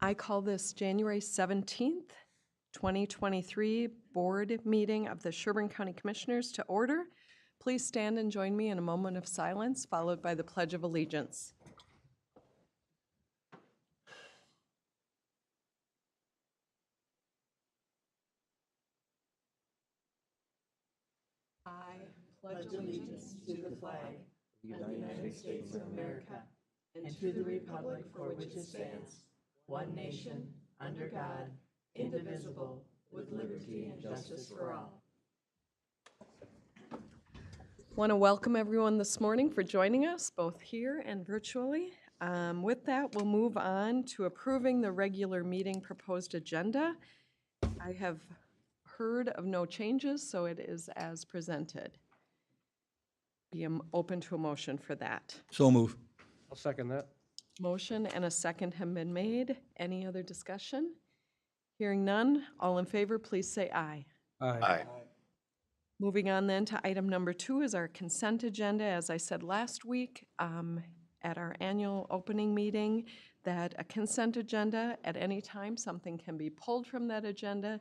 I call this January 17th, 2023 Board Meeting of the Sherburne County Commissioners to order. Please stand and join me in a moment of silence, followed by the Pledge of Allegiance. I pledge allegiance to the flag of the United States of America and to the republic for which it stands, one nation, under God, indivisible, with liberty and justice for all. Want to welcome everyone this morning for joining us, both here and virtually. With that, we'll move on to approving the regular meeting proposed agenda. I have heard of no changes, so it is as presented. Be open to a motion for that. So move. I'll second that. Motion and a second have been made. Any other discussion? Hearing none, all in favor, please say aye. Aye. Moving on then to item number 2 is our consent agenda. As I said last week at our annual opening meeting, that a consent agenda, at any time, something can be pulled from that agenda.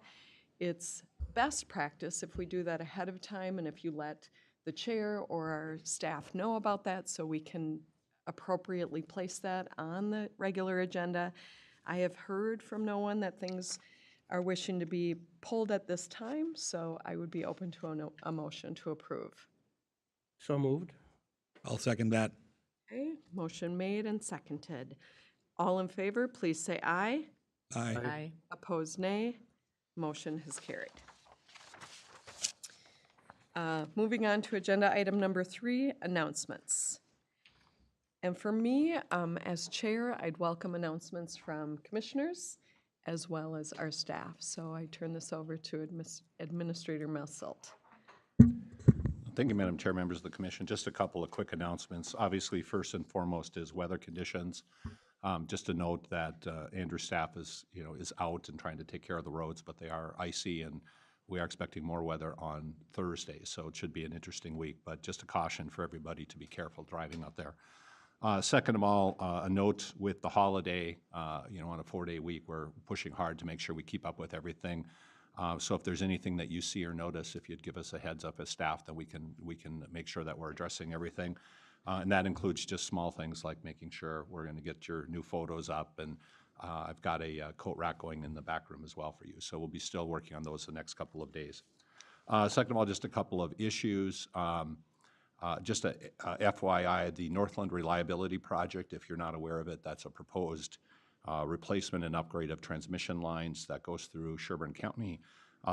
It's best practice if we do that ahead of time and if you let the chair or our staff know about that so we can appropriately place that on the regular agenda. I have heard from no one that things are wishing to be pulled at this time, so I would be open to a motion to approve. So moved. I'll second that. Okay, motion made and seconded. All in favor, please say aye. Aye. Aye. Opposed, nay. Motion has carried. Moving on to agenda item number 3, announcements. And for me, as chair, I'd welcome announcements from commissioners as well as our staff. So I turn this over to Administrator Melselt. Thank you, Madam Chair, members of the Commission. Just a couple of quick announcements. Obviously, first and foremost is weather conditions. Just to note that Andrew's staff is out and trying to take care of the roads, but they are icy, and we are expecting more weather on Thursday. So it should be an interesting week. But just a caution for everybody to be careful driving out there. Second of all, a note with the holiday, on a 4-day week, we're pushing hard to make sure we keep up with everything. So if there's anything that you see or notice, if you'd give us a heads up as staff, then we can make sure that we're addressing everything. And that includes just small things like making sure we're going to get your new photos up, and I've got a coat rack going in the back room as well for you. So we'll be still working on those the next couple of days. Second of all, just a couple of issues. Just a FYI, the Northland Reliability Project, if you're not aware of it, that's a proposed replacement and upgrade of transmission lines that goes through Sherburne County.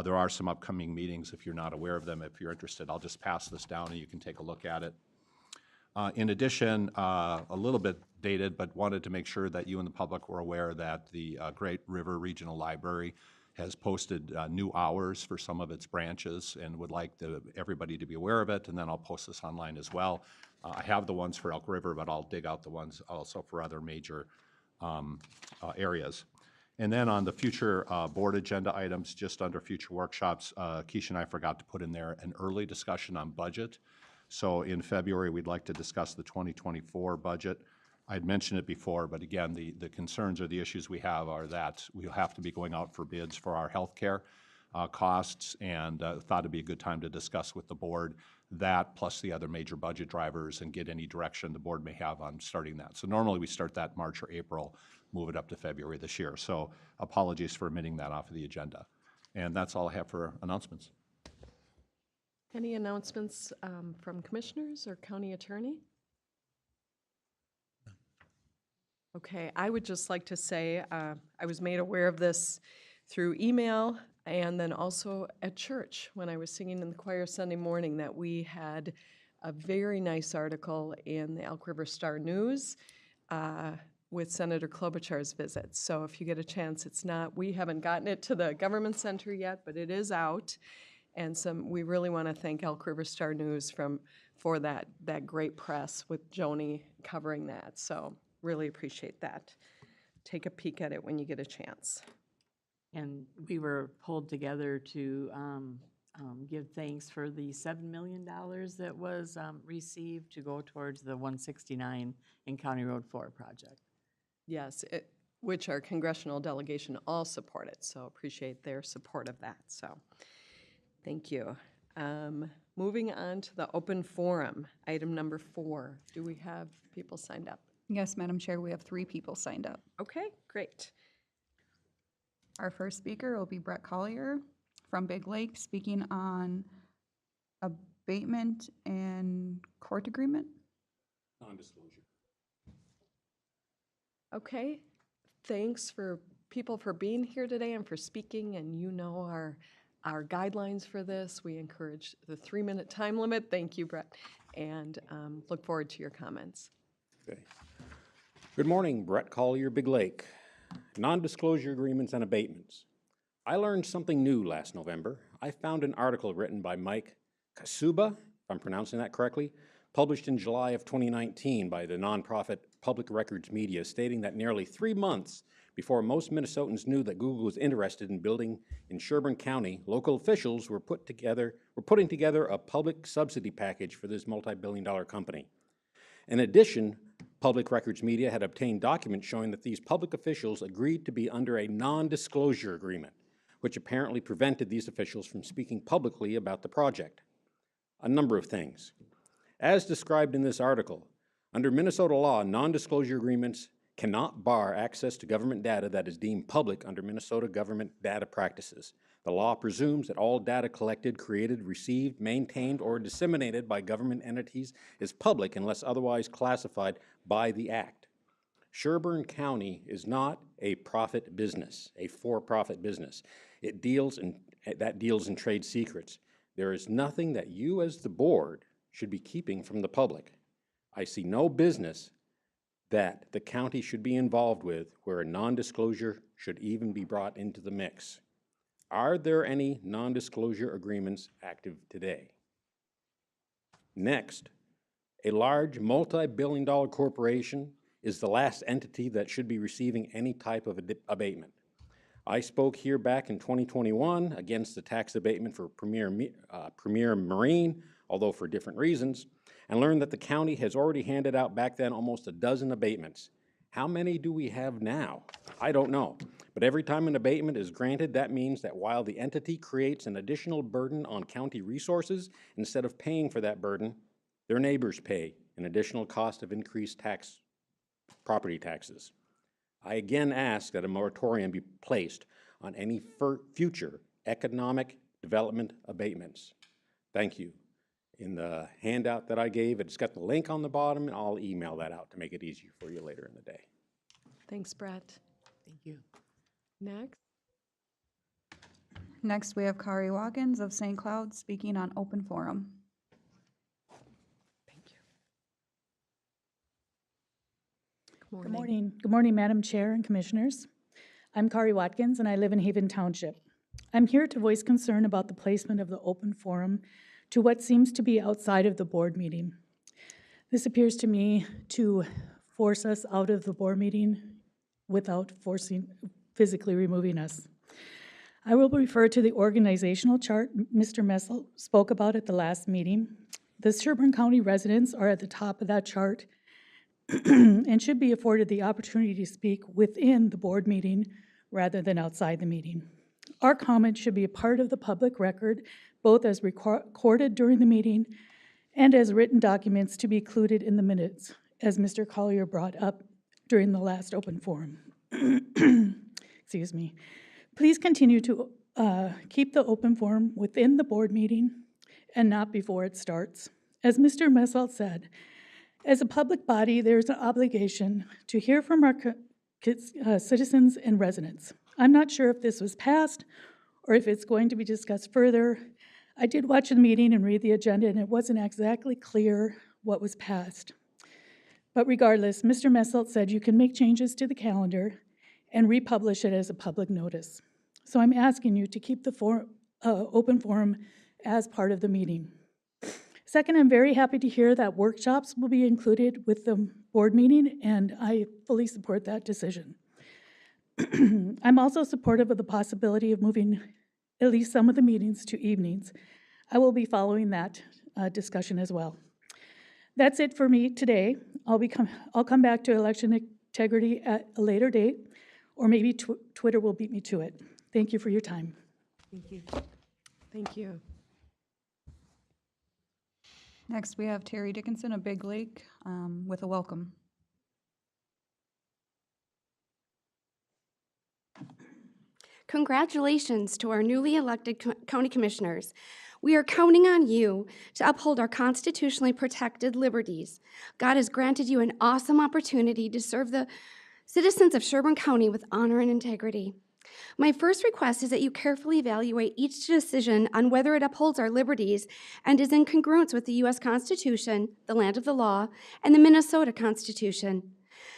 There are some upcoming meetings if you're not aware of them. If you're interested, I'll just pass this down and you can take a look at it. In addition, a little bit dated, but wanted to make sure that you and the public were aware that the Great River Regional Library has posted new hours for some of its branches and would like everybody to be aware of it, and then I'll post this online as well. I have the ones for Elk River, but I'll dig out the ones also for other major areas. And then on the future board agenda items, just under future workshops, Keisha and I forgot to put in there an early discussion on budget. So in February, we'd like to discuss the 2024 budget. I'd mentioned it before, but again, the concerns or the issues we have are that we'll have to be going out for bids for our healthcare costs, and thought it'd be a good time to discuss with the board that plus the other major budget drivers and get any direction the board may have on starting that. So normally we start that March or April, move it up to February this year. So apologies for omitting that off of the agenda. And that's all I have for announcements. Any announcements from commissioners or county attorney? Okay, I would just like to say I was made aware of this through email and then also at church when I was singing in the choir Sunday morning that we had a very nice article in the Elk River Star News with Senator Klobuchar's visit. So if you get a chance, we haven't gotten it to the government center yet, but it is out. And we really want to thank Elk River Star News for that great press with Joni covering that. So really appreciate that. Take a peek at it when you get a chance. And we were pulled together to give thanks for the $7 million that was received to go towards the 169 in County Road 4 project. Yes, which our congressional delegation all supported, so appreciate their support of that, so thank you. Moving on to the open forum, item number 4. Do we have people signed up? Yes, Madam Chair, we have 3 people signed up. Okay, great. Our first speaker will be Brett Collier from Big Lake, speaking on abatement and court agreement. Non-disclosure. Okay, thanks for people for being here today and for speaking, and you know our guidelines for this. We encourage the 3-minute time limit. Thank you, Brett, and look forward to your comments. Okay. Good morning, Brett Collier, Big Lake. Non-disclosure agreements and abatements. I learned something new last November. I found an article written by Mike Kasuba, if I'm pronouncing that correctly, published in July of 2019 by the nonprofit Public Records Media, stating that nearly 3 months before most Minnesotans knew that Google was interested in building in Sherburne County, local officials were putting together a public subsidy package for this multi-billion-dollar company. In addition, Public Records Media had obtained documents showing that these public officials agreed to be under a non-disclosure agreement, which apparently prevented these officials from speaking publicly about the project. A number of things. As described in this article, under Minnesota law, non-disclosure agreements cannot bar access to government data that is deemed public under Minnesota government data practices. The law presumes that all data collected, created, received, maintained, or disseminated by government entities is public unless otherwise classified by the Act. Sherburne County is not a profit business, a for-profit business. That deals in trade secrets. There is nothing that you as the board should be keeping from the public. I see no business that the county should be involved with where a non-disclosure should even be brought into the mix. Are there any non-disclosure agreements active today? Next, a large multi-billion-dollar corporation is the last entity that should be receiving any type of abatement. I spoke here back in 2021 against the tax abatement for Premier Marine, although for different reasons, and learned that the county has already handed out back then almost a dozen abatements. How many do we have now? I don't know. But every time an abatement is granted, that means that while the entity creates an additional burden on county resources, instead of paying for that burden, their neighbors pay an additional cost of increased property taxes. I again ask that a moratorium be placed on any future economic development abatements. Thank you. In the handout that I gave, it's got the link on the bottom, and I'll email that out to make it easier for you later in the day. Thanks, Brett. Thank you. Next. Next, we have Kari Watkins of St. Cloud speaking on open forum. Thank you. Good morning. Good morning, Madam Chair and Commissioners. I'm Kari Watkins, and I live in Haven Township. I'm here to voice concern about the placement of the open forum to what seems to be outside of the board meeting. This appears to me to force us out of the board meeting without physically removing us. I will refer to the organizational chart Mr. Messel spoke about at the last meeting. The Sherburne County residents are at the top of that chart and should be afforded the opportunity to speak within the board meeting rather than outside the meeting. Our comments should be a part of the public record, both as recorded during the meeting and as written documents to be included in the minutes, as Mr. Collier brought up during the last open forum. Excuse me. Please continue to keep the open forum within the board meeting and not before it starts. As Mr. Messel said, as a public body, there's an obligation to hear from our citizens and residents. I'm not sure if this was passed or if it's going to be discussed further. I did watch the meeting and read the agenda, and it wasn't exactly clear what was passed. But regardless, Mr. Messel said you can make changes to the calendar and republish it as a public notice. So I'm asking you to keep the open forum as part of the meeting. Second, I'm very happy to hear that workshops will be included with the board meeting, and I fully support that decision. I'm also supportive of the possibility of moving at least some of the meetings to evenings. I will be following that discussion as well. That's it for me today. I'll come back to election integrity at a later date. or maybe Twitter will beat me to it. Thank you for your time. Thank you. Thank you. Next, we have Terry Dickinson of Big Lake with a welcome. Congratulations to our newly elected county commissioners. We are counting on you to uphold our constitutionally protected liberties. God has granted you an awesome opportunity to serve the citizens of Sherburne County with honor and integrity. My first request is that you carefully evaluate each decision on whether it upholds our liberties and is in congruence with the U.S. Constitution, the land of the law, and the Minnesota Constitution.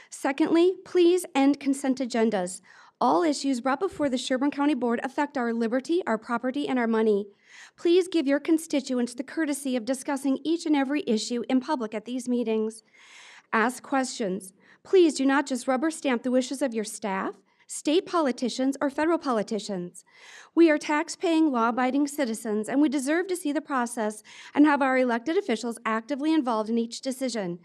Secondly, please end consent agendas. All issues brought before the Sherburne County Board affect our liberty, our property, and our money. Please give your constituents the courtesy of discussing each and every issue in public at these meetings. Ask questions. Please do not just rubber stamp the wishes of your staff, state politicians, or federal politicians. We are tax-paying, law-abiding citizens, and we deserve to see the process and have our elected officials actively involved in each decision.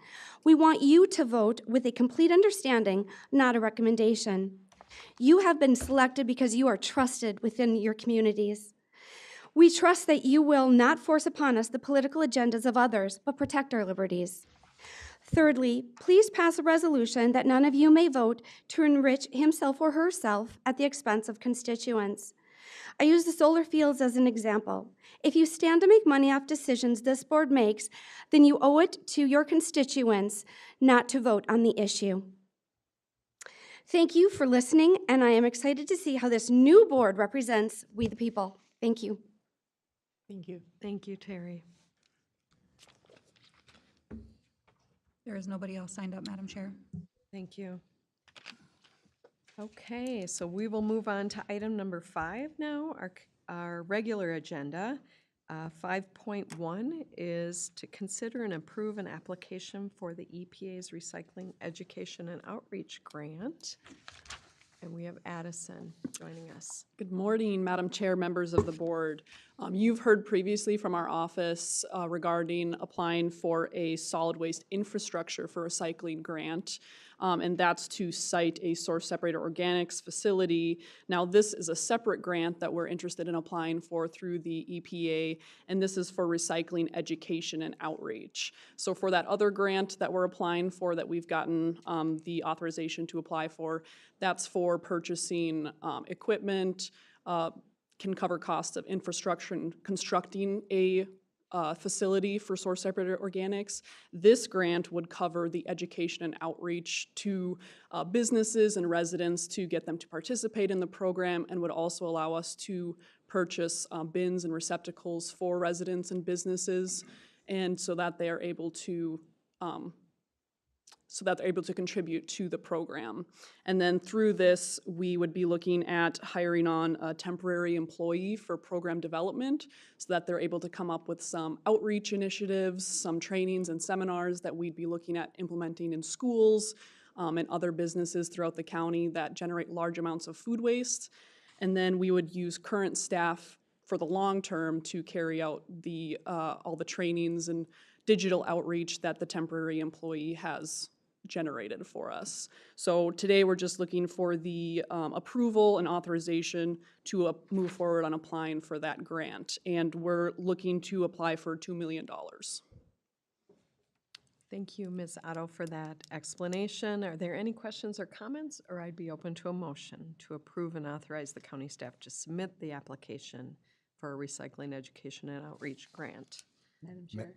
We want you to vote with a complete understanding, not a recommendation. You have been selected because you are trusted within your communities. We trust that you will not force upon us the political agendas of others, but protect our liberties. Thirdly, please pass a resolution that none of you may vote to enrich himself or herself at the expense of constituents. I use the solar fields as an example. If you stand to make money off decisions this board makes, then you owe it to your constituents not to vote on the issue. Thank you for listening, and I am excited to see how this new board represents we the people. Thank you. Thank you. Thank you, Terry. There is nobody else signed up, Madam Chair. Thank you. Okay, so we will move on to item number 5 now, our regular agenda. 5.1 is to consider and approve an application for the EPA's Recycling Education and Outreach Grant. And we have Addison joining us. Good morning, Madam Chair, members of the board. You've heard previously from our office regarding applying for a solid waste infrastructure for recycling grant, and that's to site a source separated organics facility. Now, this is a separate grant that we're interested in applying for through the EPA, and this is for recycling education and outreach. So for that other grant that we're applying for, that we've gotten the authorization to apply for, that's for purchasing equipment, can cover costs of infrastructure and constructing a facility for source separated organics. This grant would cover the education and outreach to businesses and residents to get them to participate in the program, and would also allow us to purchase bins and receptacles for residents and businesses, and so that they are able to contribute to the program. And then through this, we would be looking at hiring on a temporary employee for program development so that they're able to come up with some outreach initiatives, some trainings and seminars that we'd be looking at implementing in schools and other businesses throughout the county that generate large amounts of food waste. And then we would use current staff for the long term to carry out the all the trainings and digital outreach that the temporary employee has generated for us. So today we're just looking for the approval and authorization to move forward on applying for that grant. And we're looking to apply for $2 million. Thank you, Ms. Otto, for that explanation. Are there any questions or comments, or I'd be open to a motion to approve and authorize the county staff to submit the application for a recycling education and outreach grant? Madam Chair?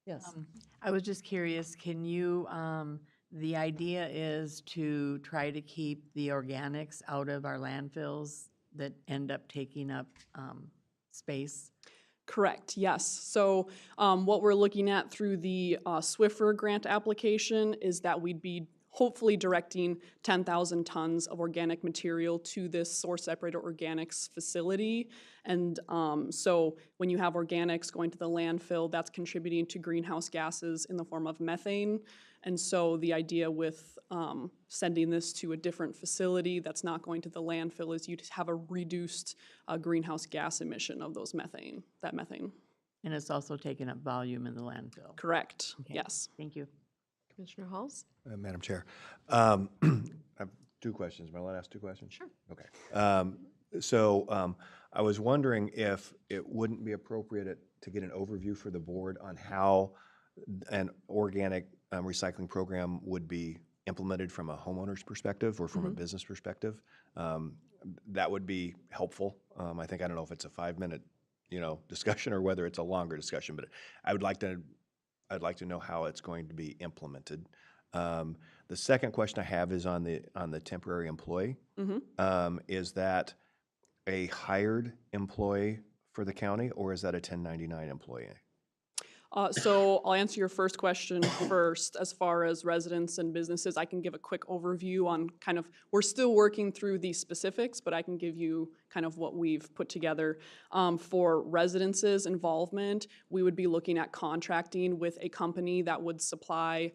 Yes. I was just curious, can you, the idea is to try to keep the organics out of our landfills that end up taking up space? Correct, yes. So what we're looking at through the Swiffer grant application is that we'd be hopefully directing 10,000 tons of organic material to this source separated organics facility. And so when you have organics going to the landfill, that's contributing to greenhouse gases in the form of methane. And so the idea with sending this to a different facility that's not going to the landfill is you'd have a reduced greenhouse gas emission of that methane. And it's also taking up volume in the landfill? Correct, Okay. yes. Thank you. Commissioner Halls? Madam Chair, Two questions. Am I allowed to ask two questions? Sure. Okay. So I was wondering if it wouldn't be appropriate to get an overview for the board on how an organic recycling program would be implemented from a homeowner's perspective or from a business perspective. That would be helpful. I don't know if it's a 5-minute, discussion or whether it's a longer discussion, but I'd like to know how it's going to be implemented. The second question I have is on the temporary employee. Is that a hired employee for the county, or is that a 1099 employee? So I'll answer your first question first. As far as residents and businesses, I can give a quick overview on kind of, we're still working through the specifics, but I can give you kind of what we've put together. For residences involvement, we would be looking at contracting with a company that would supply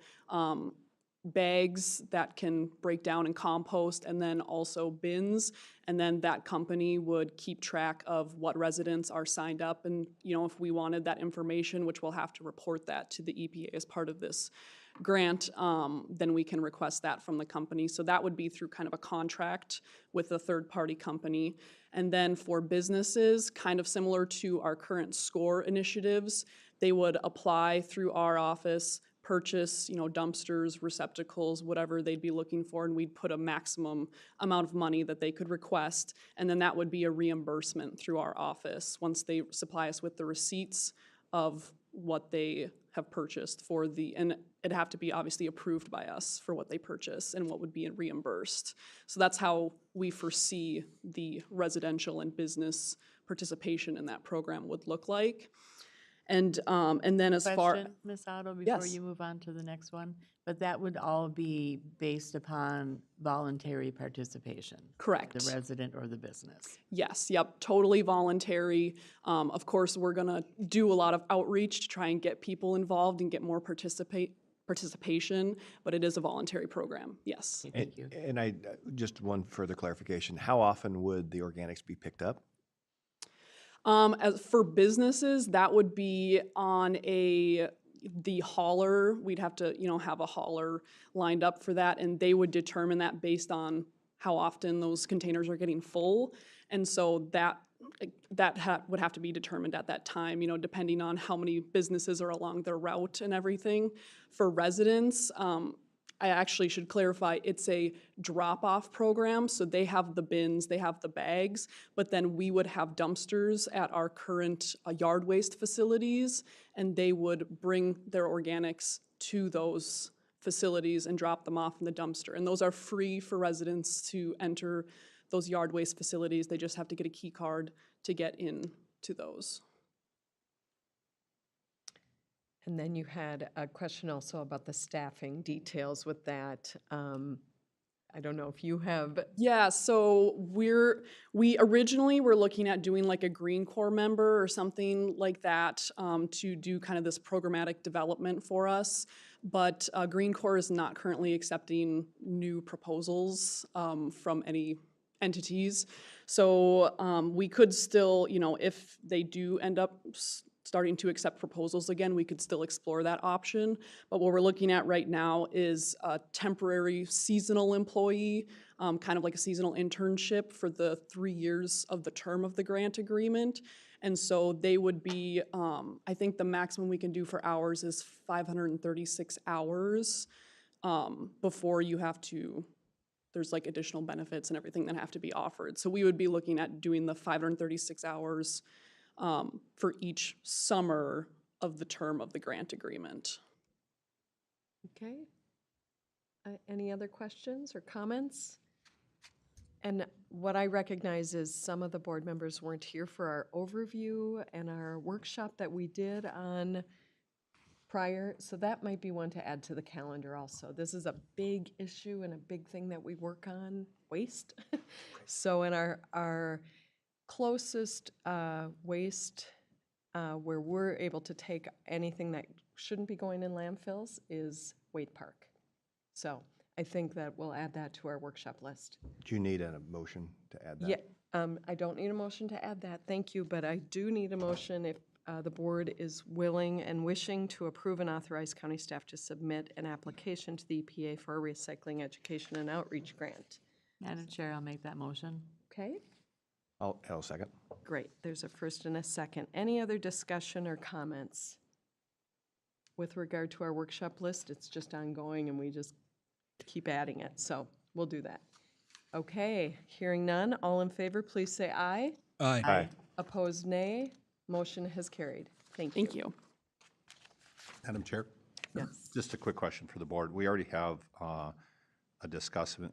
bags that can break down and compost, and then also bins. And then that company would keep track of what residents are signed up. And, if we wanted that information, which we'll have to report that to the EPA as part of this grant, then we can request that from the company. So that would be through kind of a contract with a third-party company. And then for businesses, kind of similar to our current SCORE initiatives, they would apply through our office, purchase, dumpsters, receptacles, whatever they'd be looking for, and we'd put a maximum amount of money that they could request, and then that would be a reimbursement through our office once they supply us with the receipts of what they have purchased and it'd have to be obviously approved by us for what they purchase and what would be reimbursed. So that's how we foresee the residential and business participation in that program would look like. And then as far— Question, Ms. Otto, before Yes. you move on to the next one, but that would all be based upon voluntary participation? Correct. The resident or the business? Yes, yep, totally voluntary. Of course, we're gonna do a lot of outreach to try and get people involved and get more participation, but it is a voluntary program, yes. Thank you. And just one further clarification, how often would the organics be picked up? As for businesses, that would be on the hauler. We'd have to, have a hauler lined up for that, and they would determine that based on how often those containers are getting full. And so that would have to be determined at that time, depending on how many businesses are along their route and everything. For residents, I actually should clarify, it's a drop-off program, so they have the bins, they have the bags, but then we would have dumpsters at our current yard waste facilities, and they would bring their organics to those facilities and drop them off in the dumpster. And those are free for residents to enter those yard waste facilities. They just have to get a key card to get into those. And then you had a question also about the staffing details with that. I don't know if you have. Yeah, so we originally were looking at doing like a Green Corps member or something like that to do kind of this programmatic development for us. But Green Corps is not currently accepting new proposals from any entities. So we could still, if they do end up starting to accept proposals again, we could still explore that option. But what we're looking at right now is a temporary seasonal employee, kind of like a seasonal internship for the 3 years of the term of the grant agreement. And so they would be, I think the maximum we can do for hours is 536 hours before you have to, there's like additional benefits and everything that have to be offered. So we would be looking at doing the 536 hours for each summer of the term of the grant agreement. Okay. Any other questions or comments? And what I recognize is some of the board members weren't here for our overview and our workshop that we did on prior, so that might be one to add to the calendar also. This is a big issue and a big thing that we work on, waste. So in our closest waste where we're able to take anything that shouldn't be going in landfills is Wade Park. So I think that we'll add that to our workshop list. Do you need a motion to add that? Yeah, I don't need a motion to add that, thank you, but I do need a motion if the board is willing and wishing to approve and authorize county staff to submit an application to the EPA for a recycling education and outreach grant. Madam Chair, I'll make that motion. Okay, I'll second. great. There's a first and a second. Any other discussion or comments? With regard to our workshop list, it's just ongoing and we just keep adding it, so we'll do that. Okay, hearing none, all in favor, please say aye. Aye. Opposed, nay. Motion has carried. Thank you. Thank you. Madam Chair? Yes. Just a quick question for the board. We already have a discussion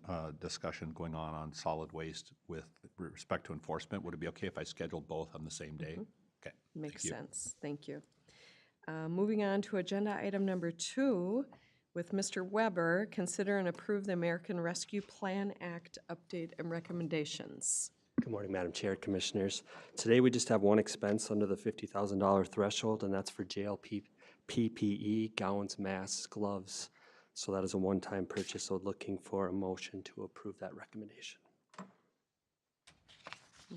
going on solid waste with respect to enforcement. Would it be okay if I scheduled both on the same day? Okay. Makes thank you. sense. Thank you. Moving on to agenda item number 2, with Mr. Weber, consider and approve the American Rescue Plan Act update and recommendations. Good morning, Madam Chair, Commissioners. Today, we just have one expense under the $50,000 threshold, and that's for jail PPE, gowns, masks, gloves. So that is a one-time purchase, so looking for a motion to approve that recommendation.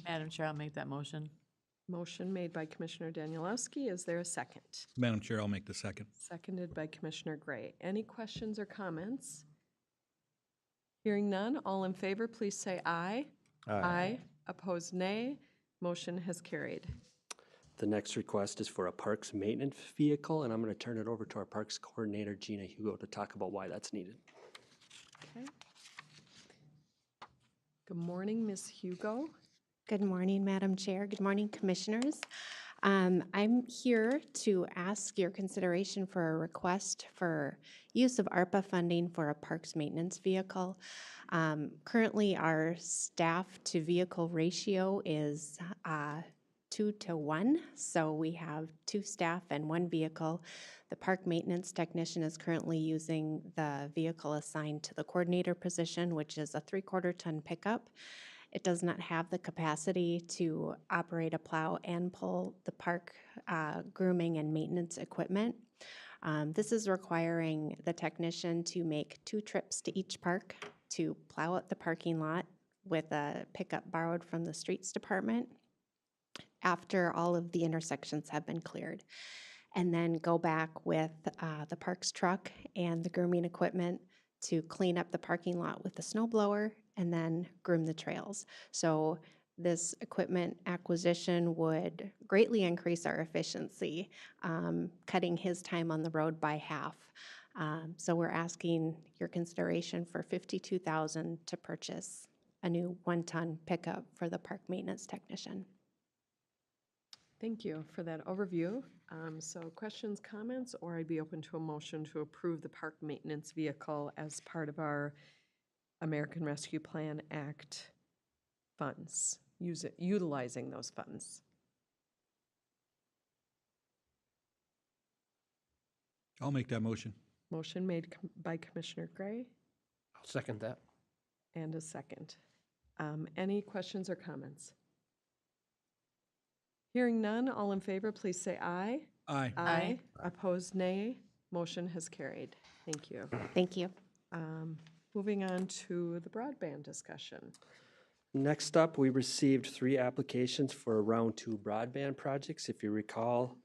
Madam Chair, I'll make that motion. Motion made by Commissioner Danielowski. Is there a second? Madam Chair, I'll make the second. Seconded by Commissioner Gray. Any questions or comments? Hearing none, all in favor, please say aye. Aye. Opposed, nay. Motion has carried. The next request is for a parks maintenance vehicle, and I'm going to turn it over to our parks coordinator, Gina Hugo, to talk about why that's needed. Okay. Good morning, Ms. Hugo. Good morning, Madam Chair. Good morning, Commissioners. I'm here to ask your consideration for a request for use of ARPA funding for a parks maintenance vehicle. Currently, our staff to vehicle ratio is 2 to 1, so we have 2 staff and 1 vehicle. The park maintenance technician is currently using the vehicle assigned to the coordinator position, which is a 3/4 ton pickup. It does not have the capacity to operate a plow and pull the park grooming and maintenance equipment. This is requiring the technician to make 2 trips to each park to plow out the parking lot with a pickup borrowed from the streets department after all of the intersections have been cleared, and then go back with the parks truck and the grooming equipment to clean up the parking lot with the snow blower and then groom the trails. So this equipment acquisition would greatly increase our efficiency, cutting his time on the road by half. So we're asking your consideration for $52,000 to purchase a new 1-ton pickup for the park maintenance technician. Thank you for that overview. So questions, comments, or I'd be open to a motion to approve the park maintenance vehicle as part of our American Rescue Plan Act funds, utilizing those funds. I'll make that motion. Motion made by Commissioner Gray I'll second that. and a second. Any questions or comments? Hearing none, all in favor, please say aye. Aye. Aye. Opposed, nay. Motion has carried. Thank you. Thank you. Moving on to the broadband discussion. Next up, we received 3 applications for round 2 broadband projects. If you recall,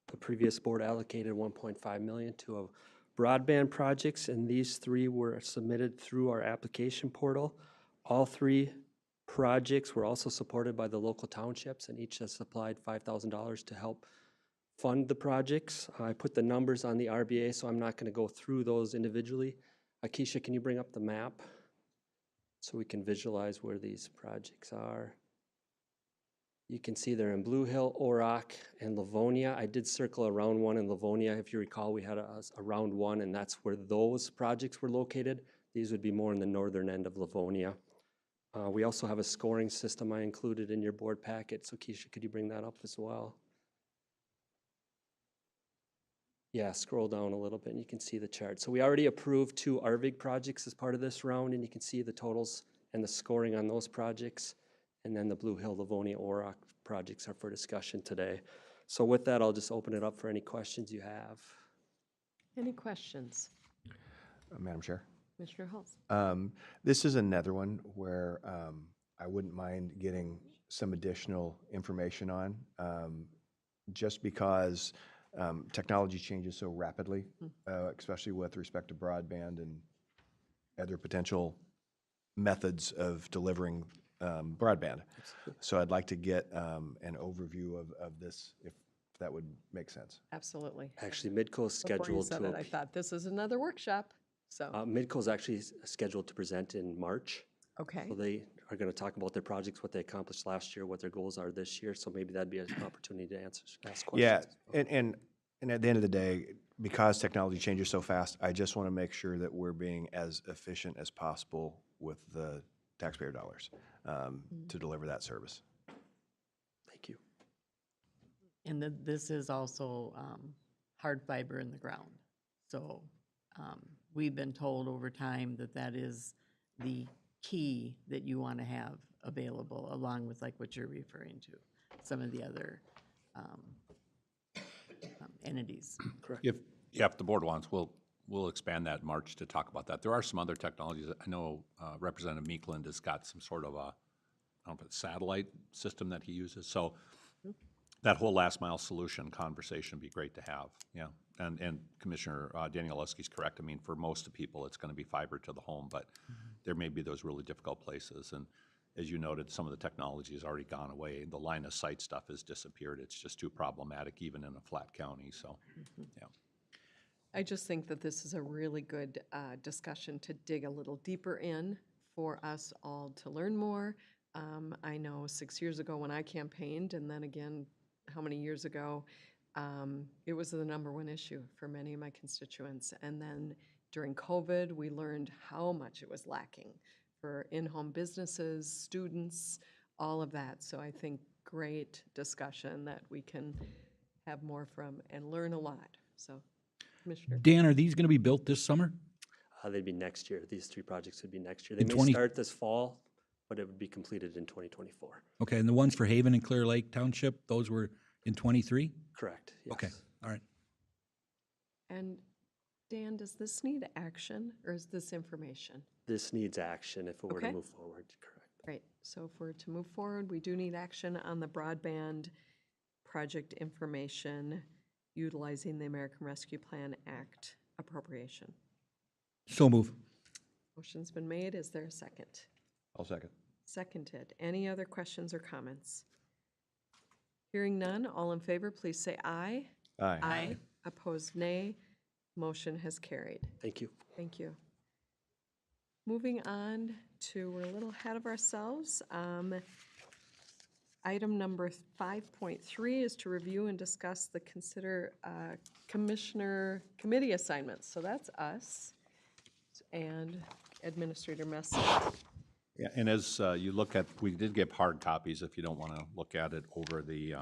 the previous board allocated $1.5 million to broadband projects, and these 3 were submitted through our application portal. All 3 projects were also supported by the local townships, and each has supplied $5,000 to help fund the projects. I put the numbers on the RBA, so I'm not going to go through those individually. Keisha, can you bring up the map so we can visualize where these projects are? You can see they're in Blue Hill, Orac, and Livonia. I did circle a round 1 in Livonia. If you recall, we had a round 1, and that's where those projects were located. These would be more in the northern end of Livonia. We also have a scoring system I included in your board packet. So Keisha, could you bring that up as well? Yeah, scroll down a little bit and you can see the chart. So we already approved 2 RVIG projects as part of this round, and you can see the totals and the scoring on those projects. And then the Blue Hill, Livonia, Orac projects are for discussion today. So with that, I'll just open it up for any questions you have. Any questions? Madam Chair? Commissioner Halls? This is another one where I wouldn't mind getting some additional information on, just because technology changes so rapidly, especially with respect to broadband and other potential methods of delivering broadband. So I'd like to get an overview of this, if that would make sense. Absolutely. Actually, Midco's Before you scheduled said to, it, I thought this is another workshop, so, Midco's actually scheduled to present in March. okay. So they are going to talk about their projects, what they accomplished last year, what their goals are this year. So maybe that'd be an opportunity to ask Yeah, questions. and at the end of the day, because technology changes so fast, I just want to make sure that we're being as efficient as possible with the taxpayer dollars to deliver that service. Thank you. And this is also hard fiber in the ground. So we've been told over time that that is the key that you want to have available, along with like what you're referring to, some of the other entities. Correct. If the board wants, we'll expand that in March to talk about that. There are some other technologies. I know Representative Meekland has got some sort of a, I don't know if it's satellite system that he uses. So that whole last mile solution conversation would be great to have, yeah. And Commissioner Danielewski's correct. I mean, for most of people, it's going to be fiber to the home, but there may be those really difficult places. And as you noted, some of the technology has already gone away. The line of sight stuff has disappeared. It's just too problematic, even in a flat county, so, yeah. I just think that this is a really good discussion to dig a little deeper in for us all to learn more. I know 6 years ago when I campaigned, and then again, how many years ago, it was the #1 issue for many of my constituents. And then during COVID, we learned how much it was lacking for in-home businesses, students, all of that. So I think great discussion that we can have more from and learn a lot. So, Commissioner. Dan, are these going to be built this summer? They'd be next year. These 3 projects would be next year. They In may 20 start this fall, but it would be completed in 2024. Okay, and the ones for Haven and Clear Lake Township, those were in '23? Correct, yes. Okay, all right. And Dan, does this need action or is this information? This needs action if it were to Okay. move forward, correct. Great. So if we're to move forward, we do need action on the broadband project information utilizing the American Rescue Plan Act appropriation. So move. Motion's been made. Is there a second? I'll second. Seconded. Any other questions or comments? Hearing none, all in favor, please say aye. Aye. Aye. Opposed, nay. Motion has carried. Thank you. Thank you. Moving on to, we're a little ahead of ourselves. Item number 5.3 is to review and discuss the commissioner committee assignments. So that's us and Administrator Messi. Yeah, and as you look at, we did give hard copies if you don't want to look at it over the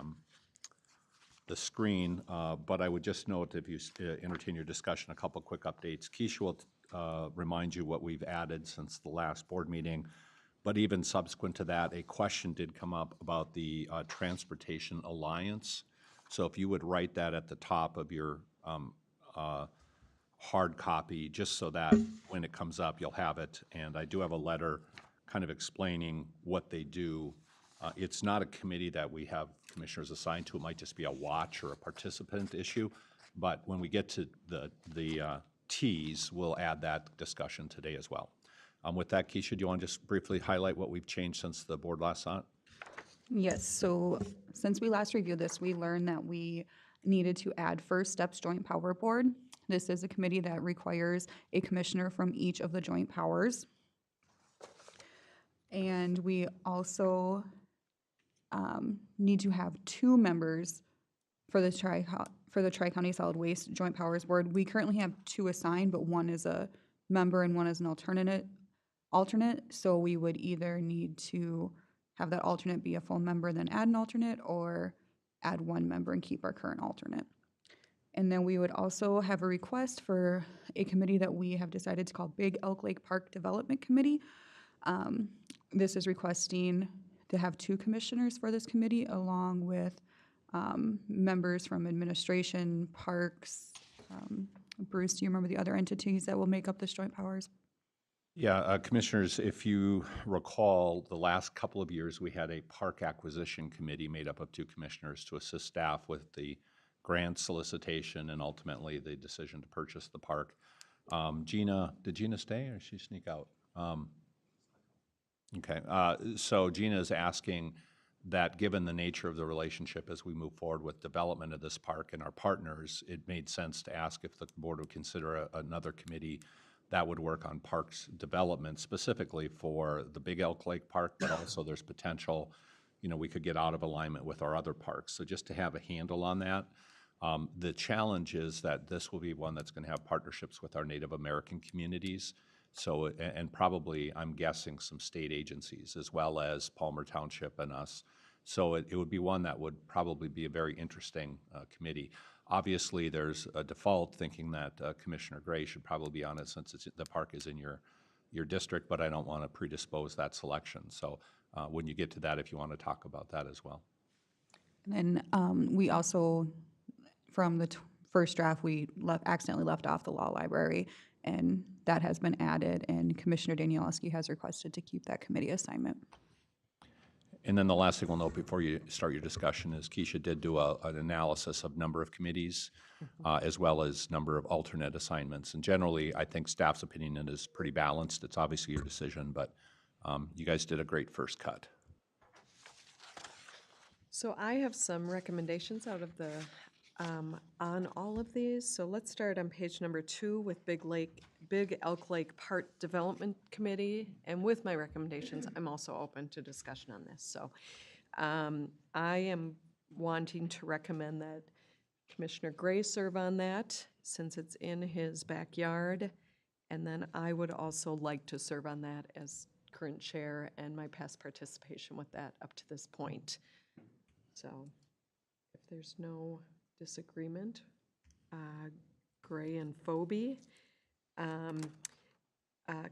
screen, but I would just note, if you entertain your discussion, a couple quick updates. Keisha will remind you what we've added since the last board meeting, but even subsequent to that, a question did come up about the Transportation Alliance. So if you would write that at the top of your hard copy, just so that when it comes up, you'll have it. And I do have a letter kind of explaining what they do. It's not a committee that we have commissioners assigned to. It might just be a watch or a participant issue. But when we get to the Ts, we'll add that discussion today as well. With that, Keisha, do you want to just briefly highlight what we've changed since the board last saw it? Yes, so since we last reviewed this, we learned that we needed to add First Steps Joint Power Board. This is a committee that requires a commissioner from each of the joint powers. And we also need to have 2 members for the Tri-County Solid Waste Joint Powers Board. We currently have 2 assigned, but one is a member and one is an alternate. So we would either need to have that alternate be a full member, then add an alternate, or add 1 member and keep our current alternate. And then we would also have a request for a committee that we have decided to call Big Elk Lake Park Development Committee. This is requesting to have 2 commissioners for this committee, along with members from administration, parks. Bruce, do you remember the other entities that will make up this joint powers? Yeah, commissioners, if you recall, the last couple of years, we had a park acquisition committee made up of 2 commissioners to assist staff with the grant solicitation and ultimately the decision to purchase the park. Did Gina stay or did she sneak out? Okay, so Gina is asking that given the nature of the relationship as we move forward with development of this park and our partners, it made sense to ask if the board would consider another committee that would work on parks development specifically for the Big Elk Lake Park, but also there's potential, we could get out of alignment with our other parks. So just to have a handle on that. The challenge is that this will be one that's going to have partnerships with our Native American communities. So, and probably, I'm guessing, some state agencies, as well as Palmer Township and us. So it would be one that would probably be a very interesting committee. Obviously, there's a default thinking that Commissioner Gray should probably be on it since the park is in your district, but I don't want to predispose that selection. So when you get to that, if you want to talk about that as well. And then we also, from the first draft, we accidentally left off the law library, and that has been added, and Commissioner Danielewski has requested to keep that committee assignment. And then the last thing we'll note before you start your discussion is Keisha did do an analysis of number of committees as well as number of alternate assignments. And generally, I think staff's opinion is pretty balanced. It's obviously your decision, but you guys did a great first cut. So I have some recommendations out of the, on all of these. So let's start on page number 2 with Big Elk Lake Park Development Committee. And with my recommendations, I'm also open to discussion on this. So I am wanting to recommend that Commissioner Gray serve on that since it's in his backyard. And then I would also like to serve on that as current chair and my past participation with that up to this point. So if there's no disagreement, Gray and Phoebe.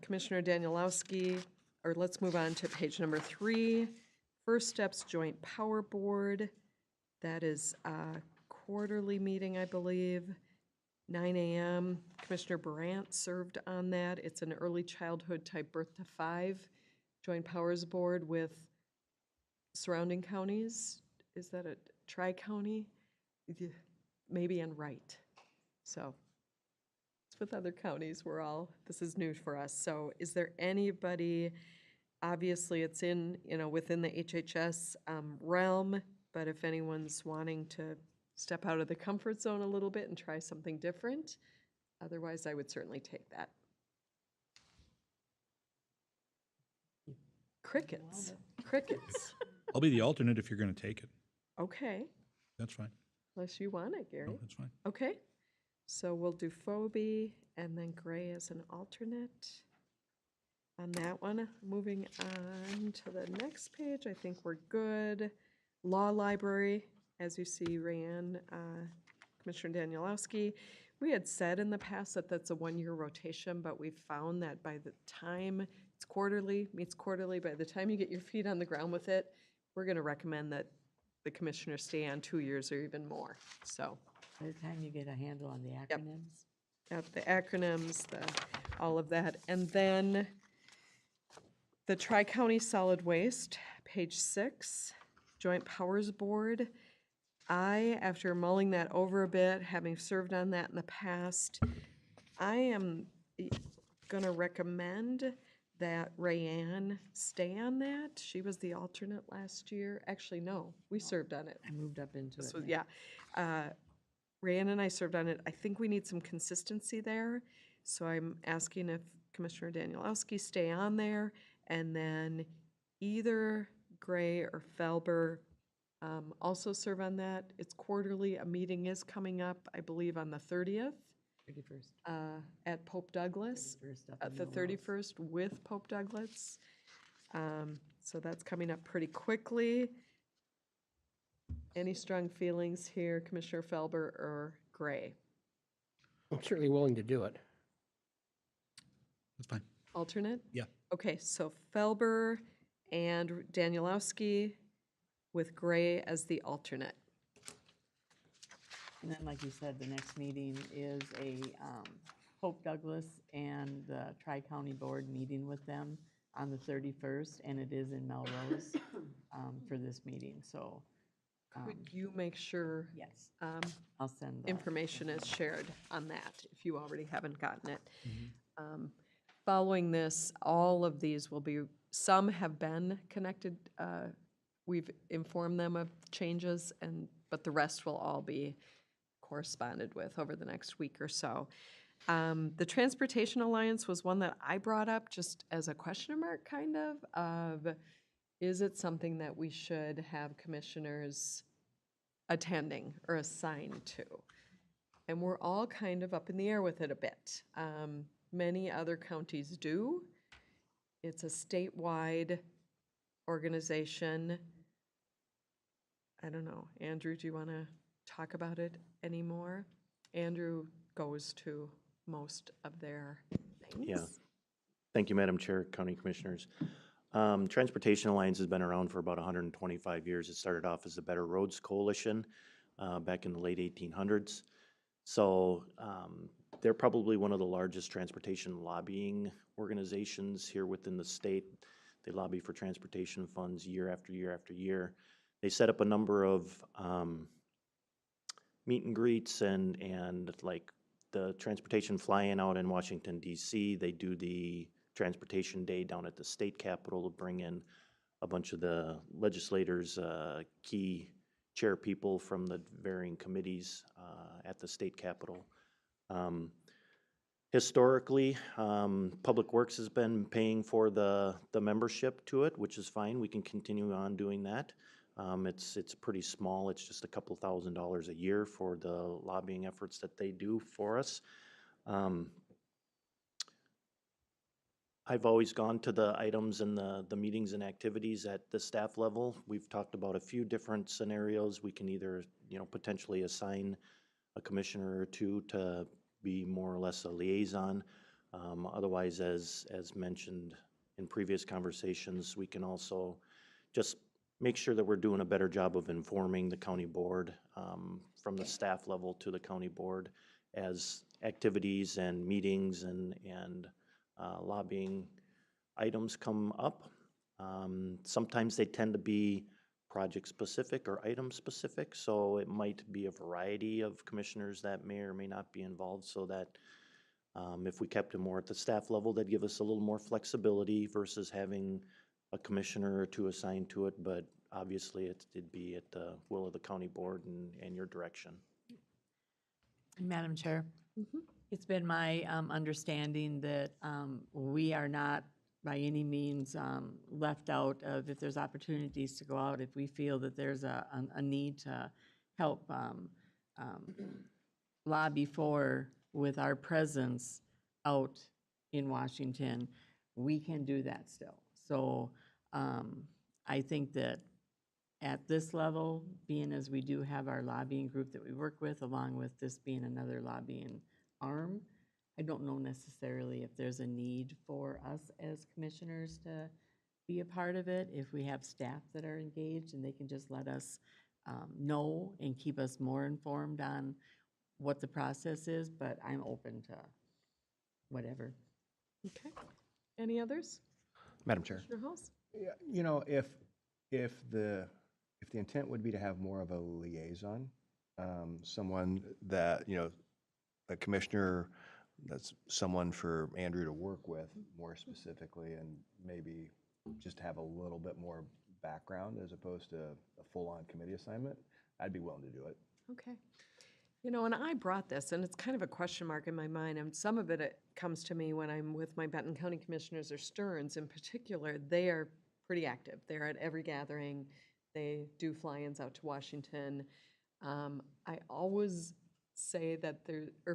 Commissioner Danielewski, or let's move on to page number 3. First Steps Joint Power Board. That is a quarterly meeting, I believe, 9 a.m. Commissioner Brandt served on that. It's an early childhood type birth to 5 Joint Powers Board with surrounding counties. Is that a tri-county? Maybe in Wright. So it's with other counties. This is new for us. So is there anybody, obviously it's in, within the HHS realm, but if anyone's wanting to step out of the comfort zone a little bit and try something different, otherwise I would certainly take that. Crickets. I'll be the alternate if you're going to take it. Okay, That's fine. unless you want it, Gary. No, that's fine. Okay, so we'll do Phoebe and then Gray as an alternate on that one. Moving on to the next page, I think we're good. Law Library, as you see, Rayanne, Commissioner Danielewski. We had said in the past that that's a 1-year rotation, but we've found that by the time it's meets quarterly, by the time you get your feet on the ground with it, we're going to recommend that the commissioners stay on 2 years or even more, so. By the time you get a handle on the acronyms. Yep, the acronyms, all of that. And then the Tri-County Solid Waste, page 6, Joint Powers Board. After mulling that over a bit, having served on that in the past, I am going to recommend that Rayanne stay on that. She was the alternate last year. Actually, no, we served on it. I moved up into it. So, yeah. Rayanne and I served on it. I think we need some consistency there. So I'm asking if Commissioner Danielewski stay on there, and then either Gray or Felber also serve on that. It's quarterly. A meeting is coming up, I believe, on the 30th. 31st. At Pope Douglas, 31st up at in the Melrose. 31st with Pope Douglas. So that's coming up pretty quickly. Any strong feelings here, Commissioner Felber or Gray? I'm certainly willing to do it. That's fine. Alternate? Yeah. Okay, so Felber and Danielewski with Gray as the alternate. And then, like you said, the next meeting is a Pope Douglas and the Tri-County Board meeting with them on the 31st, and it is in Melrose for this meeting, so. Could you make sure Yes, I'll send that. information is shared on that if you already haven't gotten it? Following this, all of these will be some have been connected. We've informed them of changes, but the rest will all be corresponded with over the next week or so. The Transportation Alliance was one that I brought up just as a question mark, kind of, is it something that we should have commissioners attending or assigned to? And we're all kind of up in the air with it a bit. Many other counties do. It's a statewide organization. I don't know. Andrew, do you want to talk about it anymore? Andrew goes to most of their things. Yeah. Thank you, Madam Chair, County Commissioners. Transportation Alliance has been around for about 125 years. It started off as the Better Roads Coalition back in the late 1800s. So they're probably one of the largest transportation lobbying organizations here within the state. They lobby for transportation funds year after year after year. They set up a number of meet and greets and like the transportation fly-in out in Washington, D.C. They do the Transportation Day down at the state capitol to bring in a bunch of the legislators, key chair people from the varying committees at the state capitol. Historically, Public Works has been paying for the membership to it, which is fine. We can continue on doing that. It's pretty small. It's just a couple $1,000s a year for the lobbying efforts that they do for us. I've always gone to the items and the meetings and activities at the staff level. We've talked about a few different scenarios. We can either, potentially assign a commissioner or two to be more or less a liaison. Otherwise, as mentioned in previous conversations, we can also just make sure that we're doing a better job of informing the county board from the staff level to the county board as activities and meetings and lobbying items come up. Sometimes they tend to be project specific or item specific, so it might be a variety of commissioners that may or may not be involved, so that if we kept it more at the staff level, that'd give us a little more flexibility versus having a commissioner or two assigned to it, but obviously it'd be at the will of the county board and your direction. Madam Chair, it's been my understanding that we are not by any means left out of, if there's opportunities to go out, if we feel that there's a need to help lobby for with our presence out in Washington, we can do that still. So I think that at this level, being as we do have our lobbying group that we work with, along with this being another lobbying arm, I don't know necessarily if there's a need for us as commissioners to be a part of it, if we have staff that are engaged and they can just let us know and keep us more informed on what the process is, but I'm open to whatever. Okay. Any others? Madam Chair. Commissioner Halls? Yeah, if the intent would be to have more of a liaison, someone that, a commissioner that's someone for Andrew to work with more specifically, and maybe just have a little bit more background as opposed to a full-on committee assignment, I'd be willing to do it. Okay. And I brought this, and it's kind of a question mark in my mind, and some of it comes to me when I'm with my Benton County Commissioners or Stearns in particular. They are pretty active. They're at every gathering. They do fly-ins out to Washington. I always say that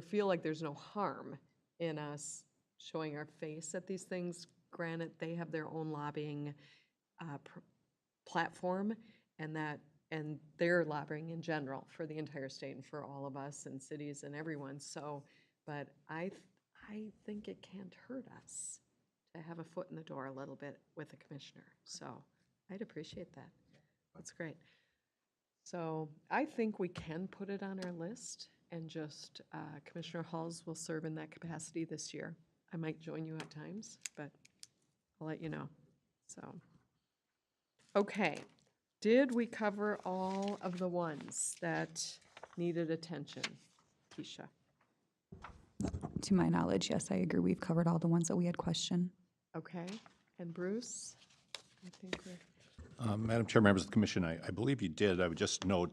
feel like there's no harm in us showing our face at these things. Granted, they have their own lobbying platform, and they're lobbying in general for the entire state and for all of us and cities and everyone. So, but I think it can't hurt us to have a foot in the door a little bit with a commissioner. So I'd appreciate that. That's great. So I think we can put it on our list, and just Commissioner Halls will serve in that capacity this year. I might join you at times, but I'll let you know. So, okay. Did we cover all of the ones that needed attention? Keisha? To my knowledge, yes, I agree. We've covered all the ones that we had questioned. Okay. And Bruce? I think we're. Madam Chair, members of the commission, I believe you did. I would just note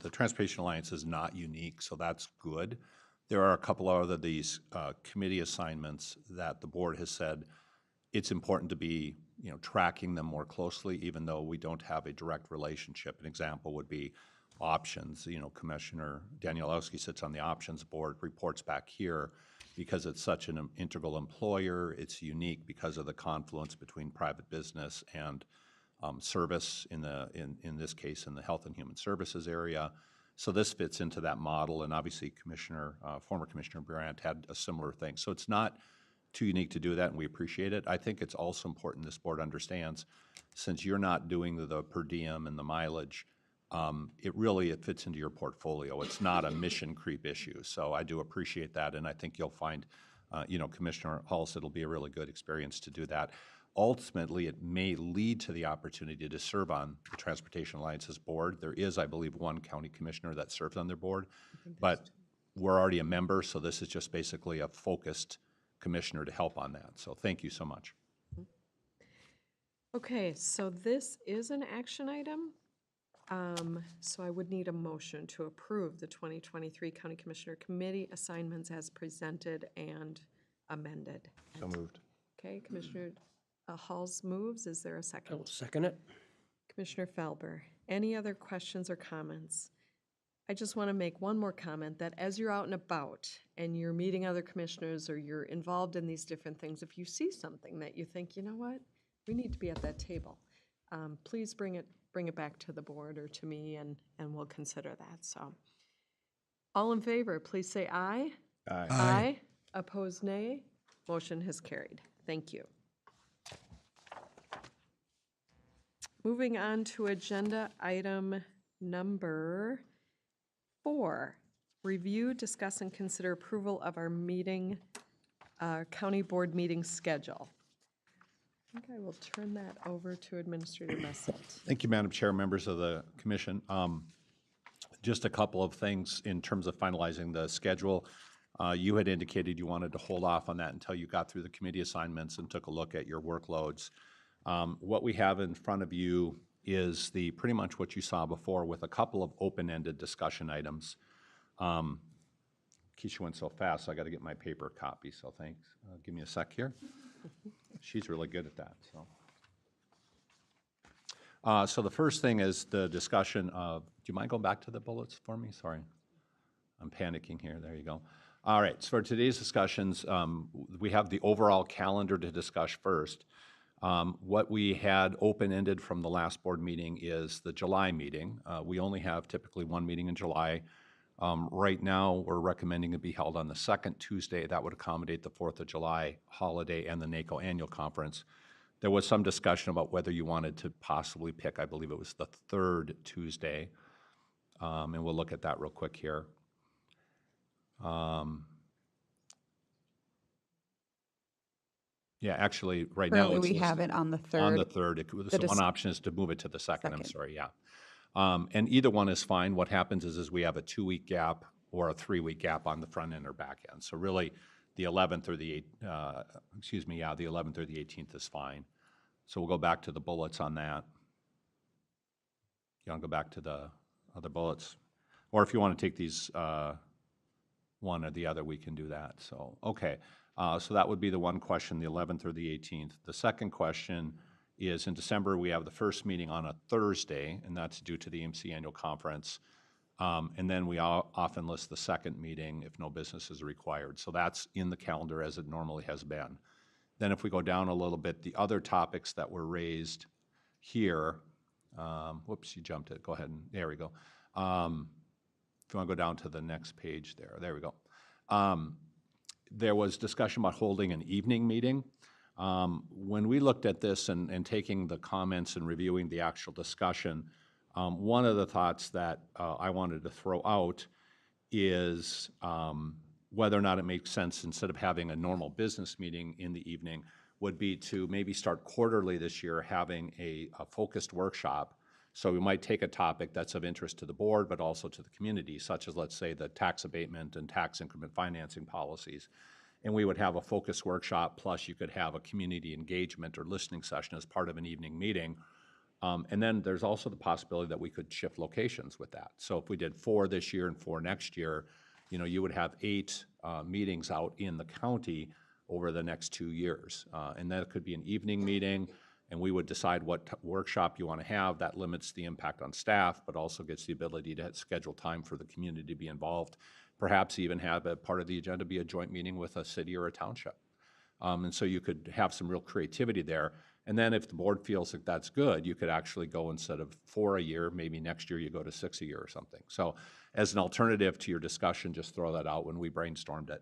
the Transportation Alliance is not unique, so that's good. There are a couple of other these committee assignments that the board has said it's important to be, tracking them more closely, even though we don't have a direct relationship. An example would be options. Commissioner Danielowski sits on the options board, reports back here because it's such an integral employer. It's unique because of the confluence between private business and service in this case in the Health and Human Services area. So this fits into that model, and obviously former Commissioner Brandt had a similar thing. So it's not too unique to do that, and we appreciate it. I think it's also important this board understands, since you're not doing the per diem and the mileage, it fits into your portfolio. It's not a mission creep issue. So I do appreciate that, and I think you'll find, Commissioner Hall said it'll be a really good experience to do that. Ultimately, it may lead to the opportunity to serve on the Transportation Alliance's board. There is, I believe, one county commissioner that serves on their board, but we're already a member, so this is just basically a focused commissioner to help on that. So thank you so much. Okay, so this is an action item. So I would need a motion to approve the 2023 County Commissioner Committee assignments as presented and amended. So moved. Okay, Commissioner Hall's moves. Is there a I second? will second it. Commissioner Felber, any other questions or comments? I just want to make one more comment that as you're out and about and you're meeting other commissioners or you're involved in these different things, if you see something that you think, you know what, we need to be at that table, please bring it back to the board or to me, and we'll consider that. So, all in favor, please say aye. Aye. Aye. Opposed, nay. Motion has carried. Thank you. Moving on to agenda item number 4, review, discuss, and consider approval of our county board meeting schedule. I think I will turn that over to Administrator Messert. Thank you, Madam Chair, members of the commission. Just a couple of things in terms of finalizing the schedule. You had indicated you wanted to hold off on that until you got through the committee assignments and took a look at your workloads. What we have in front of you is pretty much what you saw before, with a couple of open-ended discussion items. Keisha went so fast, so I got to get my paper copy, so thanks. Give me a sec here. She's really good at that. So the first thing is the discussion of, do you mind going back to the bullets for me? Sorry, I'm panicking here. There you go. All right, so for today's discussions, we have the overall calendar to discuss first. What we had open-ended from the last board meeting is the July meeting. We only have typically one meeting in July. Right now, we're recommending it be held on the second Tuesday. That would accommodate the 4th of July holiday and the NACO annual conference. There was some discussion about whether you wanted to possibly pick, I believe it was the 3rd Tuesday, and we'll look at that real quick here. Yeah, actually, right now Currently, it's we have listed it on the 3rd. on the 3rd. So one option is to move it to the 2nd, I'm sorry, yeah. And either one is fine. What happens is we have a 2-week gap or a 3-week gap on the front end or back end. So really, the 11th or the 11th or the 18th is fine. So we'll go back to the bullets on that. You want to go back to the other bullets? Or if you want to take these one or the other, we can do that. So, okay. So that would be the one question, the 11th or the 18th. The second question is in December, we have the first meeting on a Thursday, and that's due to the EMC annual conference. And then we often list the second meeting if no business is required. So that's in the calendar as it normally has been. Then if we go down a little bit, the other topics that were raised here, whoops, you jumped it. Go ahead and, there we go. If you want to go down to the next page there we go. There was discussion about holding an evening meeting. When we looked at this and taking the comments and reviewing the actual discussion, one of the thoughts that I wanted to throw out is whether or not it makes sense, instead of having a normal business meeting in the evening, would be to maybe start quarterly this year having a focused workshop. So we might take a topic that's of interest to the board, but also to the community, such as, let's say, the tax abatement and tax increment financing policies. and we would have a focus workshop, plus you could have a community engagement or listening session as part of an evening meeting. And then there's also the possibility that we could shift locations with that. So if we did 4 this year and 4 next year, you know, you would have 8 meetings out in the county over the next 2 years. And that could be an evening meeting, and we would decide what workshop you want to have. That limits the impact on staff, but also gets the ability to schedule time for the community to be involved. Perhaps even have a part of the agenda be a joint meeting with a city or a township. And so you could have some real creativity there. And then if the board feels that that's good, you could actually go, instead of 4 a year, maybe next year you go to 6 a year or something. So as an alternative to your discussion, just throw that out when we brainstormed it.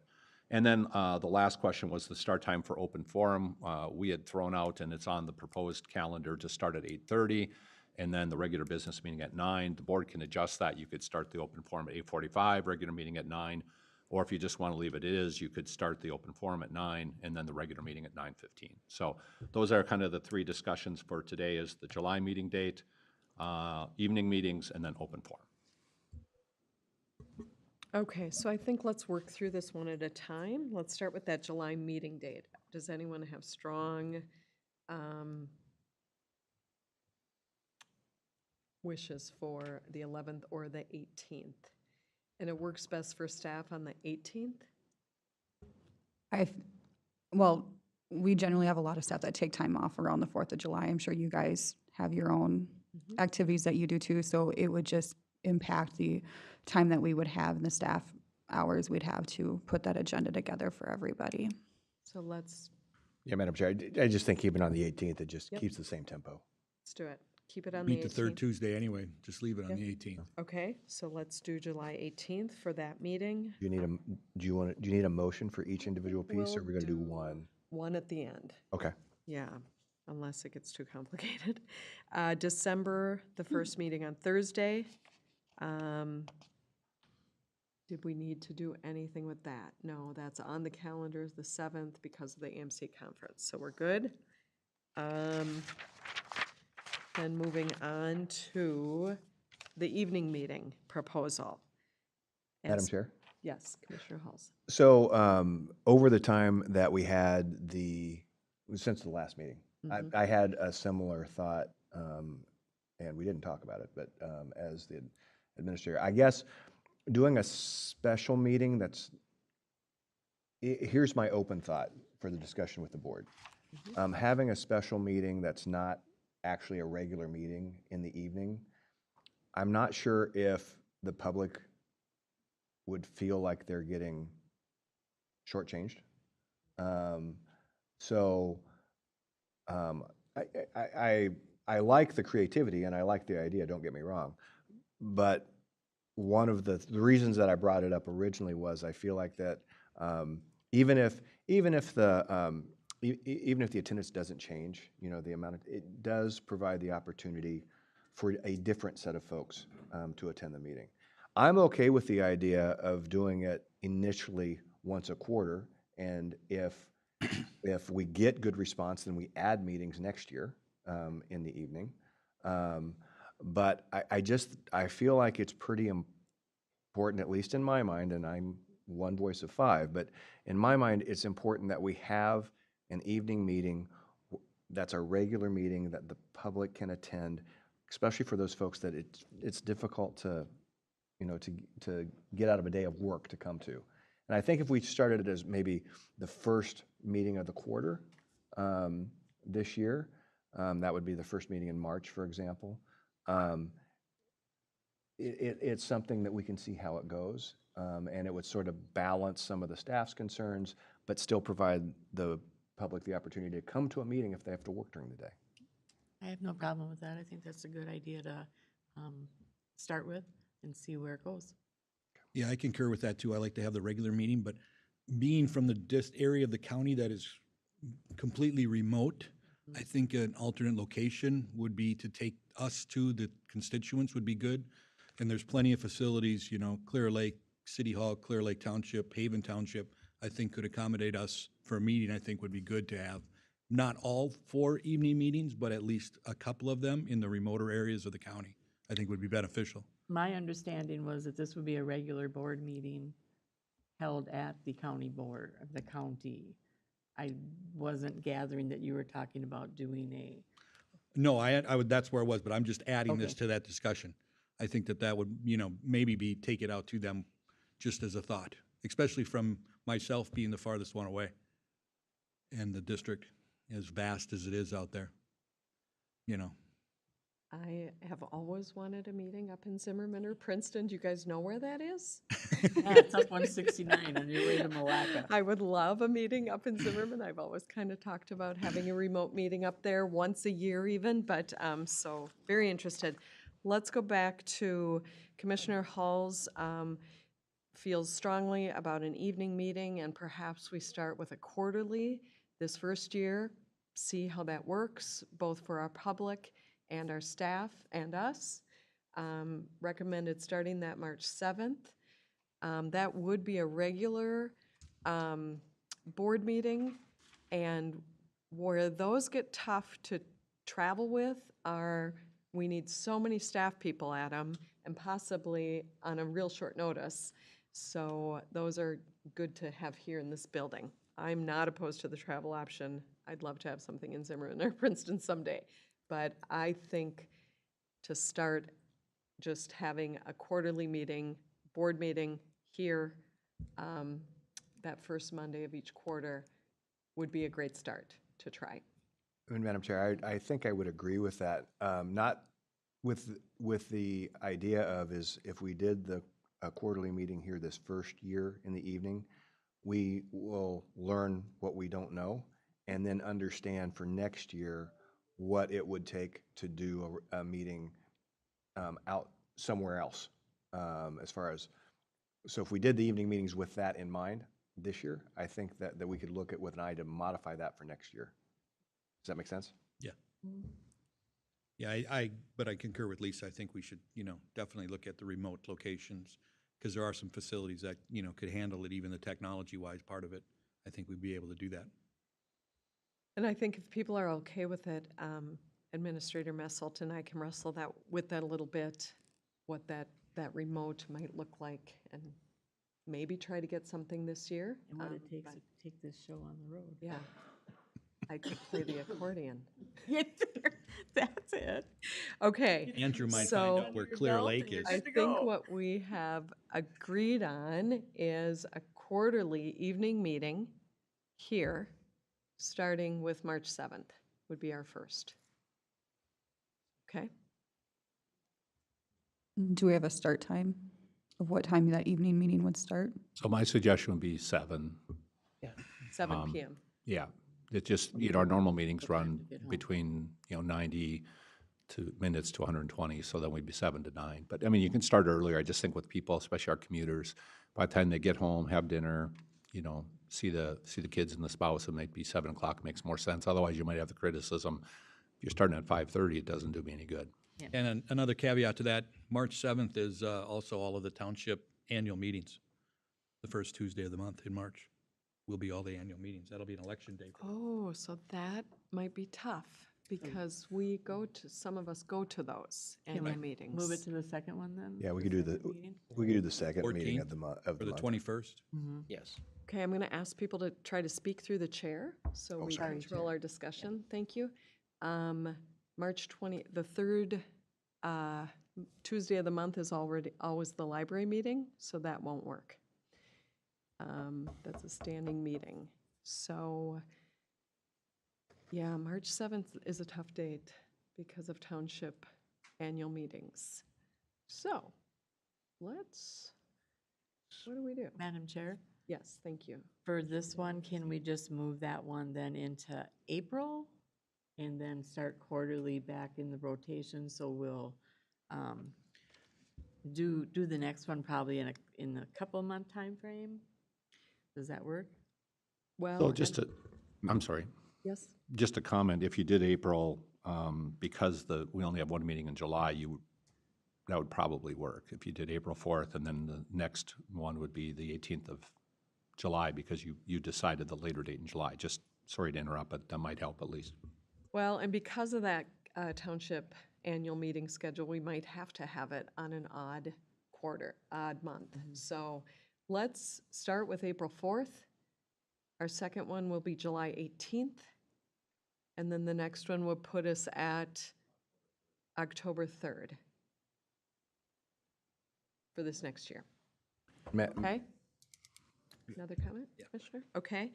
And then the last question was the start time for open forum. We had thrown out, and it's on the proposed calendar, to start at 8:30, and then the regular business meeting at 9. The board can adjust that. You could start the open forum at 8:45, regular meeting at 9. Or if you just want to leave it as, you could start the open forum at 9 and then the regular meeting at 9:15. So those are kind of the 3 discussions for today: is the July meeting date, evening meetings, and then open forum. Okay, so I think let's work through this one at a time. Let's start with that July meeting date. Does anyone have strong wishes for the 11th or the 18th? And it works best for staff on the 18th? Well, we generally have a lot of staff that take time off around the 4th of July. I'm sure you guys have your own activities that you do too, so it would just impact the time that we would have and the staff hours we'd have to put that agenda together for everybody. So let's Yeah, Madam Chair, I just think keeping it on the 18th, it just keeps the same tempo. do it. Keep it on the 18th. Meet the third Tuesday anyway, just leave it on the 18th. Okay, so let's do July 18th for that meeting. Do you need a motion for each individual piece, or are we We'll gonna do do one? One at the end. Okay. Yeah, unless it gets too complicated. December, the first meeting on Thursday. Did we need to do anything with that? No, that's on the calendar, the 7th, because of the AMC conference, so we're good. Then moving on to the evening meeting proposal. Madam Chair? Yes, Commissioner Halls. So, over the time that we had since the last meeting, I had a similar thought, and we didn't talk about it, but as the administrator, I guess doing a special meeting here's my open thought for the discussion with the board. Having a special meeting that's not actually a regular meeting in the evening, I'm not sure if the public would feel like they're getting shortchanged. I like the creativity and I like the idea, don't get me wrong. But one of the reasons that I brought it up originally was I feel like that even if the attendance doesn't change, you know, it does provide the opportunity for a different set of folks to attend the meeting. I'm okay with the idea of doing it initially once a quarter, and if we get good response, then we add meetings next year in the evening. But I feel like it's pretty important, at least in my mind, and I'm one voice of 5, but in my mind, it's important that we have an evening meeting that's a regular meeting that the public can attend, especially for those folks that it's difficult to get out of a day of work to come to. And I think if we started it as maybe the first meeting of the quarter this year, that would be the first meeting in March, for example. It's something that we can see how it goes, and it would sort of balance some of the staff's concerns, but still provide the public the opportunity to come to a meeting if they have to work during the day. I have no problem with that. I think that's a good idea to start with and see where it goes. Yeah, I concur with that too. I like to have the regular meeting, but being from the area of the county that is completely remote, I think an alternate location would be to take us to the constituents would be good. And there's plenty of facilities, you know, Clear Lake City Hall, Clear Lake Township, Haven Township, I think could accommodate us for a meeting. I think would be good to have not all 4 evening meetings, but at least a couple of them in the remoter areas of the county. I think would be beneficial. My understanding was that this would be a regular board meeting held at the county board, of the county. I wasn't gathering that you were talking about doing a, No, I would, that's where I was, but I'm just adding this Okay. to that discussion. I think that would, maybe take it out to them just as a thought, especially from myself being the farthest one away. And the district, as vast as it is out there, I have always wanted a meeting up in Zimmerman or Princeton. Do you guys know where that is? yeah, it's up 169 on your way to Malacca. I would love a meeting up in Zimmerman. I've always kind of talked about having a remote meeting up there once a year even, but, so very interested. Let's go back to Commissioner Hall's, feels strongly about an evening meeting, and perhaps we start with a quarterly this first year, see how that works, both for our public and our staff and us. Recommended starting that March 7th. That would be a regular board meeting, and where those get tough to travel with are, we need so many staff people at them, and possibly on a real short notice. So those are good to have here in this building. I'm not opposed to the travel option. I'd love to have something in Zimmerman or Princeton someday. But I think to start just having a quarterly meeting, board meeting here, that first Monday of each quarter would be a great start to try. And Madam Chair, I think I would agree with that. Not with the idea of is if we did the quarterly meeting here this first year in the evening, we will learn what we don't know and then understand for next year what it would take to do a meeting out somewhere else. As far as, so if we did the evening meetings with that in mind this year, I think that we could look at with an eye to modify that for next year. Does that make sense? yeah. Yeah, but I concur with Lisa. I think we should, definitely look at the remote locations, because there are some facilities that, could handle it, even the technology-wise part of it. I think we'd be able to do that. And I think if people are okay with it, Administrator Messelt and I can wrestle with that a little bit, what that remote might look like, and maybe try to get something this year. And what it takes to take this show on the road. Yeah. I could play the accordion. That's it. Okay. Andrew might so find out where Clear Lake is. I think what we have agreed on is a quarterly evening meeting here, starting with March 7th would be our first. Okay? Do we have a start time of what time that evening meeting would start? So my suggestion would be 7. 7 p.m. Yeah, it just, our normal meetings run between, 90 minutes to 120, so then we'd be 7 to 9. But, I mean, you can start earlier. I just think with people, especially our commuters, by the time they get home, have dinner, see the kids and the spouse, it might be 7 o'clock, makes more sense. Otherwise, you might have the criticism, if you're starting at 5:30, it doesn't do me any good. Yeah. And another caveat to that, March 7th is also all of the township annual meetings. The first Tuesday of the month in March will be all the annual meetings. That'll be an election day. Oh, so that might be tough, because some of us go to those annual meetings. Move it to the second one then? Yeah, we could do the second meeting 14th of the month. For the 21st. Yes. Okay, I'm going to ask people to try to speak through the chair, so we sorry, control Chair. our discussion. Thank you. March 20, the third Tuesday of the month is always the library meeting, so that won't work. That's a standing meeting. So, yeah, March 7th is a tough date because of township annual meetings. So, what do we do? Madam Chair, Yes, thank you. for this one, can we just move that one then into April? And then start quarterly back in the rotation, so we'll do the next one probably in a couple month time frame. Does that work? Well, So just I'm sorry, yes. just a comment, if you did April, because we only have one meeting in July, that would probably work. If you did April 4th, and then the next one would be the 18th of July, because you decided the later date in July. Just, sorry to interrupt, but that might help at least. Well, and because of that township annual meeting schedule, we might have to have it on an odd month. So let's start with April 4th. Our second one will be July 18th. And then the next one will put us at October 3rd for this next year. Okay? Another comment, Commissioner? Okay.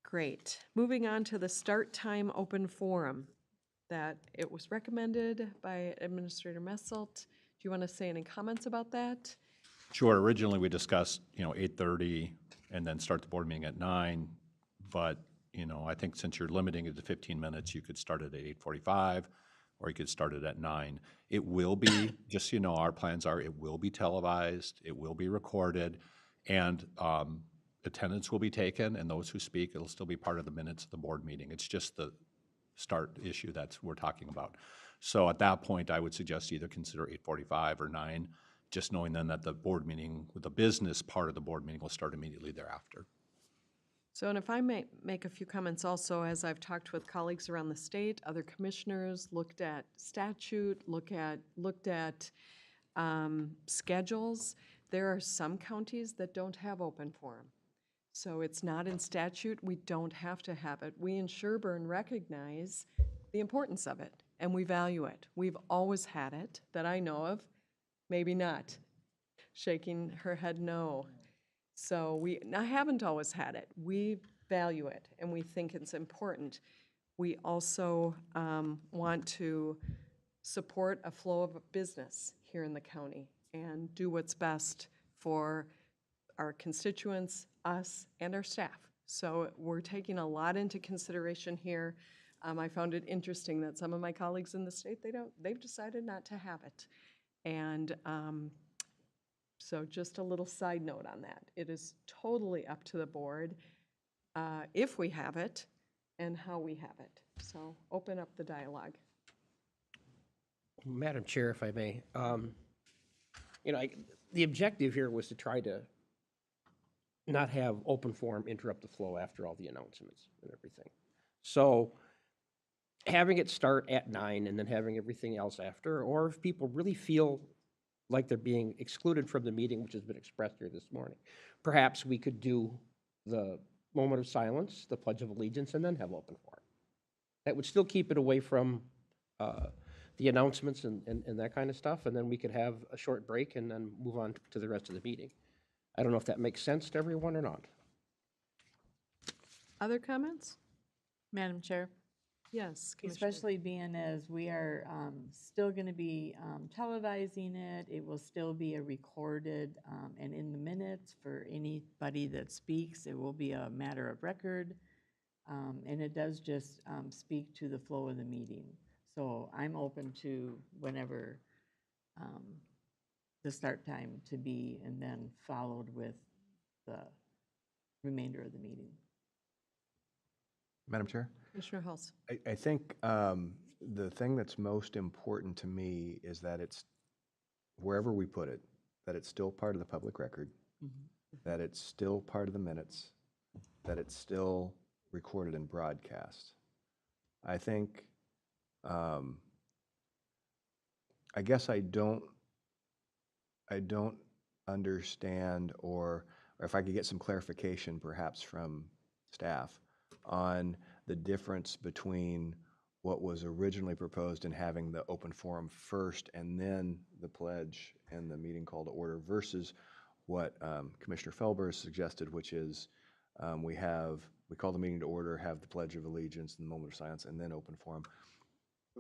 Great. Moving on to the start time open forum, that it was recommended by Administrator Messelt. Do you want to say any comments about that? Sure. Originally, we discussed, 8:30 and then start the board meeting at 9. But, I think since you're limiting it to 15 minutes, you could start it at 8:45 or you could start it at 9. It will be, just so you know, our plans are, it will be televised, it will be recorded, and attendance will be taken, and those who speak, it'll still be part of the minutes of the board meeting. It's just the start issue we're talking about. So at that point, I would suggest either consider 8:45 or 9, just knowing then that the board meeting, the business part of the board meeting will start immediately thereafter. So, and if I may make a few comments also, as I've talked with colleagues around the state, other commissioners, looked at statute, looked at schedules, there are some counties that don't have open forum. So it's not in statute, we don't have to have it. We in Sherburne recognize the importance of it, and we value it. We've always had it, that I know of, maybe not. Shaking her head no. So I haven't always had it. We value it, and we think it's important. We also want to support a flow of business here in the county and do what's best for our constituents, us, and our staff. So we're taking a lot into consideration here. I found it interesting that some of my colleagues in the state, they've decided not to have it. And so just a little side note on that. It is totally up to the board if we have it and how we have it. So open up the dialogue. Madam Chair, if I may, the objective here was to try to not have open forum interrupt the flow after all the announcements and everything. So having it start at 9 and then having everything else after, or if people really feel like they're being excluded from the meeting, which has been expressed here this morning, perhaps we could do the moment of silence, the Pledge of Allegiance, and then have open forum. That would still keep it away from the announcements and that kind of stuff, and then we could have a short break and then move on to the rest of the meeting. I don't know if that makes sense to everyone or not. Other comments? Madam Chair? Yes, Commissioner. Especially being as we are still going to be televising it, it will still be a recorded and in the minutes for anybody that speaks. It will be a matter of record, and it does just speak to the flow of the meeting. So I'm open to whenever the start time to be, and then followed with the remainder of the meeting. Madam Chair? Commissioner Hulse. I think the thing that's most important to me is that it's, wherever we put it, that it's still part of the public record, that it's still part of the minutes, that it's still recorded and broadcast. I think, I guess I don't understand, or if I could get some clarification perhaps from staff on the difference between what was originally proposed and having the open forum first and then the pledge and the meeting call to order versus what Commissioner Felber has suggested, which is we call the meeting to order, have the Pledge of Allegiance and the moment of silence, and then open forum.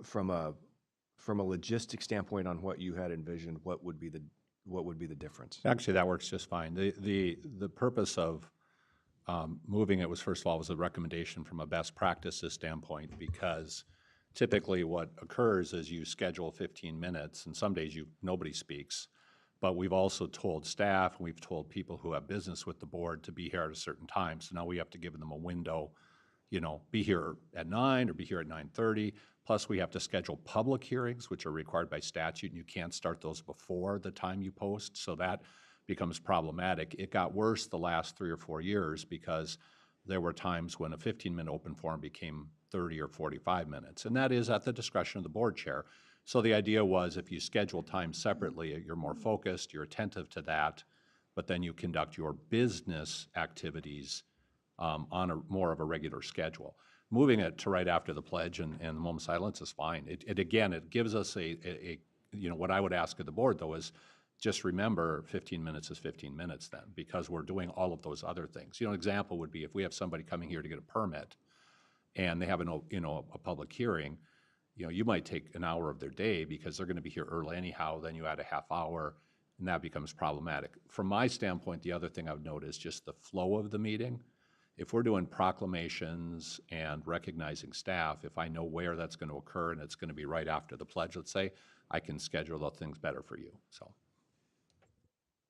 From a logistics standpoint on what you had envisioned, what would be the difference? Actually, that works just fine. The purpose of moving it was, first of all, was a recommendation from a best practices standpoint, because typically what occurs is you schedule 15 minutes, and some days nobody speaks. But we've also told staff, and we've told people who have business with the board to be here at a certain time. So now we have to give them a window, be here at 9 or be here at 9:30. Plus, we have to schedule public hearings, which are required by statute, and you can't start those before the time you post. So that becomes problematic. It got worse the last 3 or 4 years because there were times when a 15-minute open forum became 30 or 45 minutes. And that is at the discretion of the board chair. So the idea was if you schedule time separately, you're more focused, you're attentive to that, but then you conduct your business activities on a more of a regular schedule. Moving it to right after the pledge and the moment of silence is fine. It gives us what I would ask of the board though is just remember 15 minutes is 15 minutes then, because we're doing all of those other things. An example would be if we have somebody coming here to get a permit and they have a public hearing, you might take an hour of their day because they're going to be here early anyhow, then you add a half hour and that becomes problematic. From my standpoint, the other thing I would note is just the flow of the meeting. If we're doing proclamations and recognizing staff, if I know where that's going to occur and it's going to be right after the pledge, let's say, I can schedule those things better for you, so.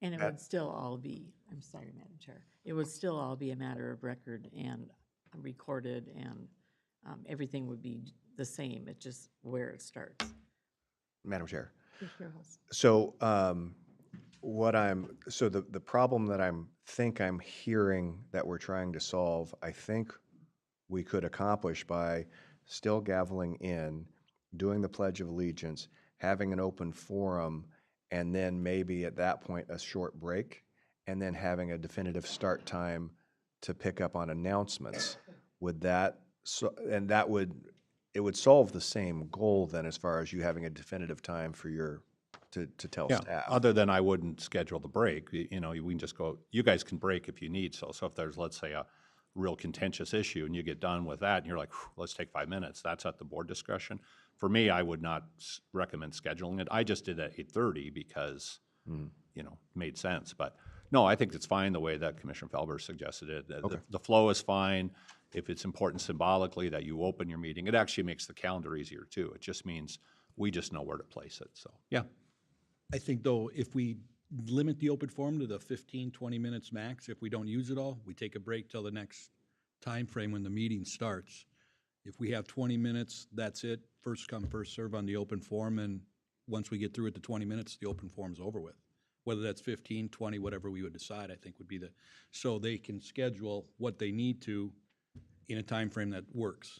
And it would still all be, I'm sorry, Madam Chair, it would still all be a matter of record and recorded, and everything would be the same, it's just where it starts. Madam Chair. Commissioner Hulse. So the problem that I'm hearing that we're trying to solve, I think we could accomplish by still gaveling in, doing the Pledge of Allegiance, having an open forum, and then maybe at that point a short break, and then having a definitive start time to pick up on announcements. It would solve the same goal then, as far as you having a definitive time for to tell staff. Other than I wouldn't schedule the break, we can just go, you guys can break if you need so. So if there's, let's say, a real contentious issue and you get done with that and you're like, let's take 5 minutes, that's at the board discretion. For me, I would not recommend scheduling it. I just did it at 8:30 because, made sense. But no, I think it's fine the way that Commissioner Felber suggested it. Okay. The flow is fine. If it's important symbolically that you open your meeting, it actually makes the calendar easier too. It just means we just know where to place it, so, yeah. I think though, if we limit the open forum to the 15, 20 minutes max, if we don't use it all, we take a break till the next time frame when the meeting starts. If we have 20 minutes, that's it. First come, first serve on the open forum, and once we get through at the 20 minutes, the open forum's over with. Whether that's 15, 20, whatever we would decide, I think would be so they can schedule what they need to in a time frame that works.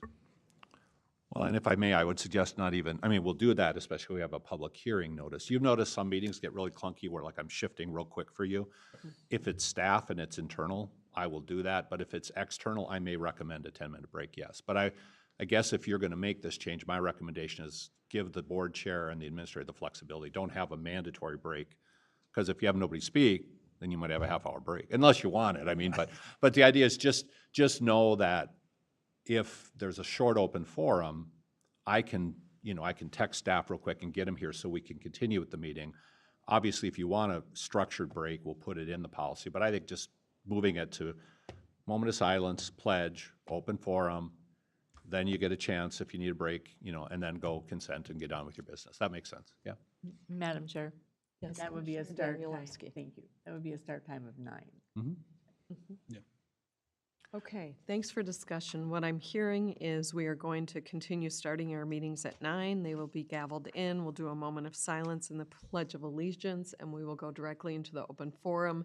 Well, and if I may, I would suggest we'll do that, especially if we have a public hearing notice. You've noticed some meetings get really clunky where I'm shifting real quick for you. If it's staff and it's internal, I will do that. But if it's external, I may recommend a 10-minute break, yes. But I guess if you're going to make this change, my recommendation is give the board chair and the administrator the flexibility. Don't have a mandatory break, because if you have nobody speak, then you might have a half-hour break, unless you want it. But the idea is just know that if there's a short open forum, I can text staff real quick and get them here so we can continue with the meeting. Obviously, if you want a structured break, we'll put it in the policy, but I think just moving it to moment of silence, pledge, open forum, then you get a chance if you need a break, and then go consent and get on with your business. That makes sense, yeah. Madam Chair? Yes, That would be a Commissioner start time, Danielewski. thank you. That would be a start time of 9. Yeah. Okay, thanks for discussion. What I'm hearing is we are going to continue starting our meetings at 9. They will be gavelled in. We'll do a moment of silence and the Pledge of Allegiance, and we will go directly into the open forum.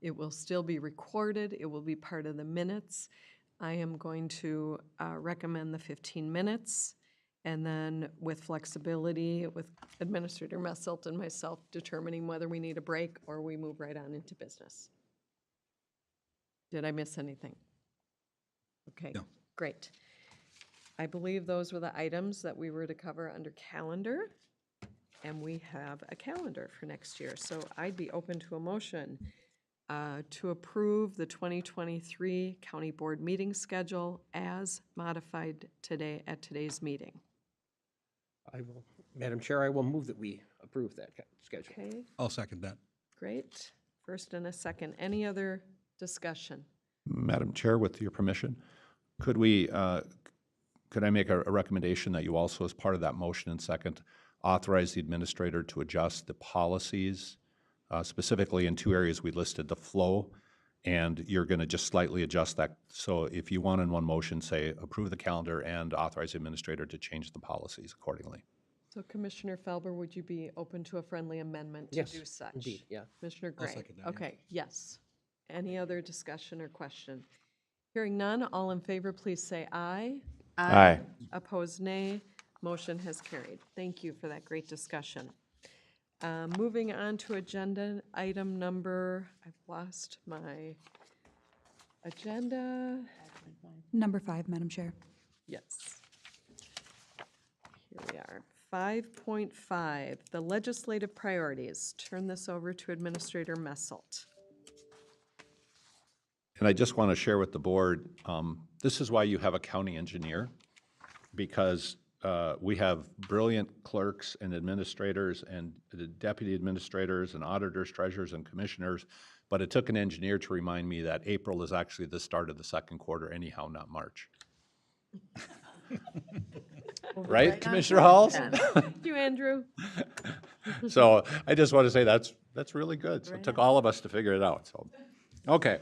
It will still be recorded. It will be part of the minutes. I am going to recommend the 15 minutes, and then with flexibility, with Administrator Messelt and myself determining whether we need a break or we move right on into business. Did I miss anything? Okay, No. great. I believe those were the items that we were to cover under calendar, and we have a calendar for next year. So I'd be open to a motion to approve the 2023 County Board meeting schedule as modified today at today's meeting. Madam Chair, I will move that we approve that schedule. Okay, I'll second that. great. First and a second. Any other discussion? Madam Chair, with your permission, could I make a recommendation that you also, as part of that motion and second, authorize the administrator to adjust the policies, specifically in 2 areas we listed, the flow, and you're going to just slightly adjust that. So if you want in one motion, say, approve the calendar and authorize the administrator to change the policies accordingly. So Commissioner Felber, would you be open to a friendly amendment to Yes, do such? indeed, yeah. Commissioner I'll Gray? second that, yeah. Okay, yes. Any other discussion or question? Hearing none, all in favor, please say aye. Aye. Opposed, nay. Motion has carried. Thank you for that great discussion. Moving on to agenda item number, I've lost my agenda. Number 5, Madam Chair. Yes. Here we are. 5.5, the legislative priorities. Turn this over to Administrator Messelt. And I just want to share with the board, this is why you have a county engineer, because we have brilliant clerks and administrators and the deputy administrators and auditors, treasurers, and commissioners, but it took an engineer to remind me that April is actually the start of the second quarter anyhow, not March. Right, Commissioner Halls? Thank you, Andrew. So I just want to say that's really good. So it took all of us to figure it out, so. Okay.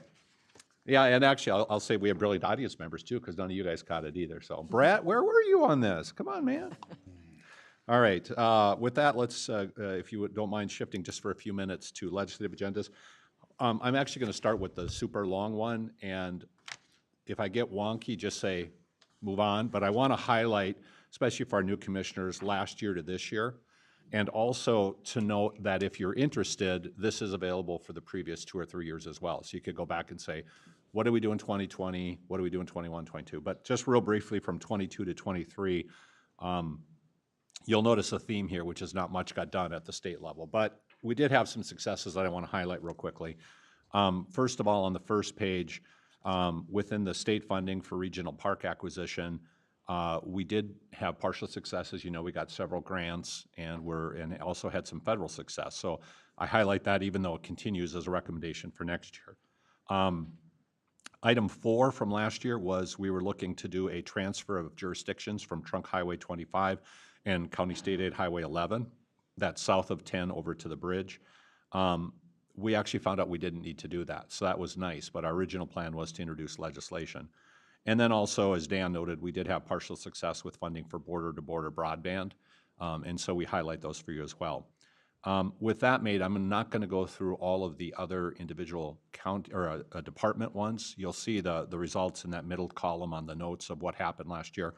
Yeah, and actually, I'll say we have brilliant audience members too, because none of you guys caught it either. So Brett, where were you on this? Come on, man. All right, with that, let's, if you don't mind shifting just for a few minutes to legislative agendas. I'm actually going to start with the super long one, and if I get wonky, just say move on. But I want to highlight, especially for our new commissioners, last year to this year, and also to note that if you're interested, this is available for the previous 2 or 3 years as well. So you could go back and say, what did we do in 2020? What do we do in 21, 22? But just real briefly from 22 to 23, you'll notice a theme here, which is not much got done at the state level. But we did have some successes that I want to highlight real quickly. First of all, on the first page, within the state funding for regional park acquisition, we did have partial successes. You know, we got several grants and also had some federal success. So I highlight that even though it continues as a recommendation for next year. Item 4 from last year was we were looking to do a transfer of jurisdictions from Trunk Highway 25 and County State Aid Highway 11, that's south of 10 over to the bridge. We actually found out we didn't need to do that, so that was nice, but our original plan was to introduce legislation. And then also, as Dan noted, we did have partial success with funding for border-to-border broadband, and so we highlight those for you as well. With that made, I'm not going to go through all of the other individual county or department ones. You'll see the results in that middle column on the notes of what happened last year.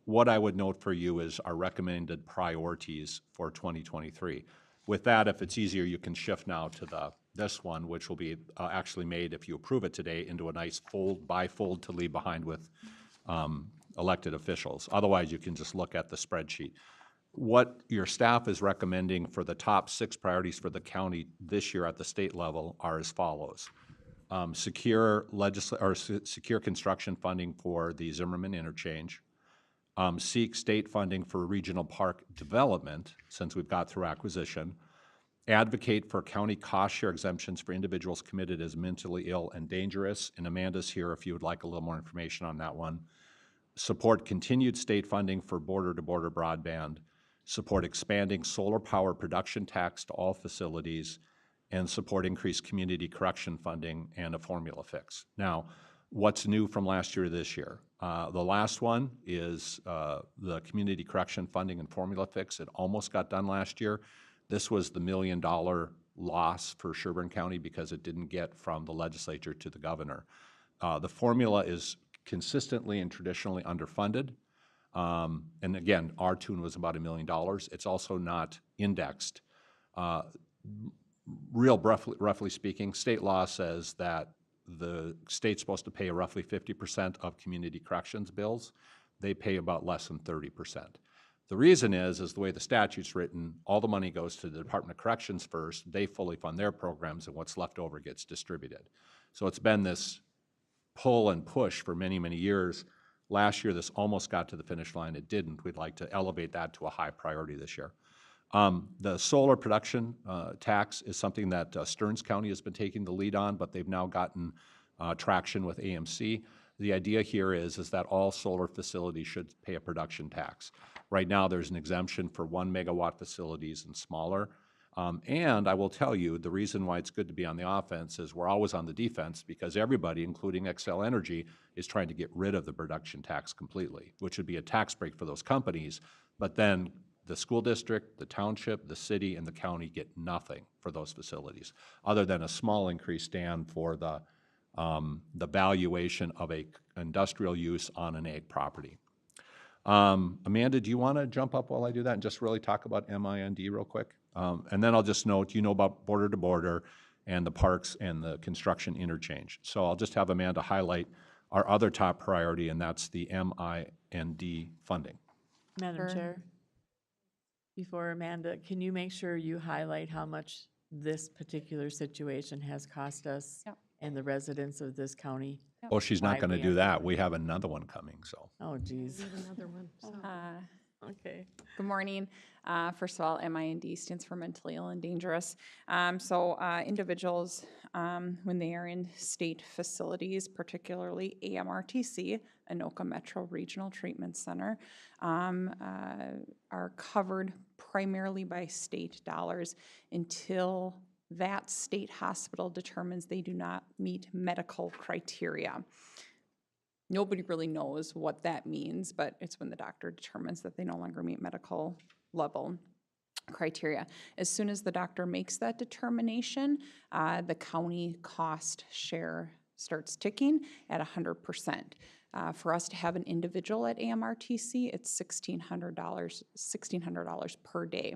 What I would note for you is our recommended priorities for 2023. With that, if it's easier, you can shift now to this one, which will be actually made, if you approve it today, into a nice bifold to leave behind with elected officials. Otherwise, you can just look at the spreadsheet. What your staff is recommending for the top 6 priorities for the county this year at the state level are as follows. Secure construction funding for the Zimmerman interchange. Seek state funding for regional park development, since we've got through acquisition. Advocate for county cost share exemptions for individuals committed as mentally ill and dangerous, and Amanda's here if you would like a little more information on that one. Support continued state funding for border-to-border broadband. Support expanding solar power production tax to all facilities, and support increased community correction funding and a formula fix. Now, what's new from last year to this year? The last one is the community correction funding and formula fix. It almost got done last year. This was the $1 million loss for Sherburne County because it didn't get from the legislature to the governor. The formula is consistently and traditionally underfunded. And again, our tune was about $1 million. It's also not indexed. Roughly speaking, state law says that the state's supposed to pay roughly 50% of community corrections bills. They pay about less than 30%. The reason is the way the statute's written, all the money goes to the Department of Corrections first, they fully fund their programs, and what's left over gets distributed. So it's been this pull and push for many, many years. Last year, this almost got to the finish line. It didn't. We'd like to elevate that to a high priority this year. The solar production tax is something that Stearns County has been taking the lead on, but they've now gotten traction with AMC. The idea here is that all solar facilities should pay a production tax. Right now, there's an exemption for 1 megawatt facilities and smaller. And I will tell you, the reason why it's good to be on the offense is we're always on the defense because everybody, including Xcel Energy, is trying to get rid of the production tax completely, which would be a tax break for those companies. But then the school district, the township, the city, and the county get nothing for those facilities, other than a small increase, Dan, for the valuation of a industrial use on an ag property. Amanda, do you want to jump up while I do that and just really talk about MIND real quick? And then I'll just note, you know about border to border and the parks and the construction interchange. So I'll just have Amanda highlight our other top priority, and that's the MIND funding. Madam Sure. Chair, before Amanda, can you make sure you highlight how much this particular situation has cost us Yep. and the residents of this county? Oh, she's not Why going to we do have- that. We have another one coming, so. Oh, geez. Another one. so. Okay. Good morning. First of all, MIND stands for mentally ill and dangerous. Individuals, when they are in state facilities, particularly AMRTC, Anoka Metro Regional Treatment Center, are covered primarily by state dollars until that state hospital determines they do not meet medical criteria. Nobody really knows what that means, but it's when the doctor determines that they no longer meet medical level criteria. As soon as the doctor makes that determination, the county cost share starts ticking at 100%. For us to have an individual at AMRTC, it's $1,600 per day.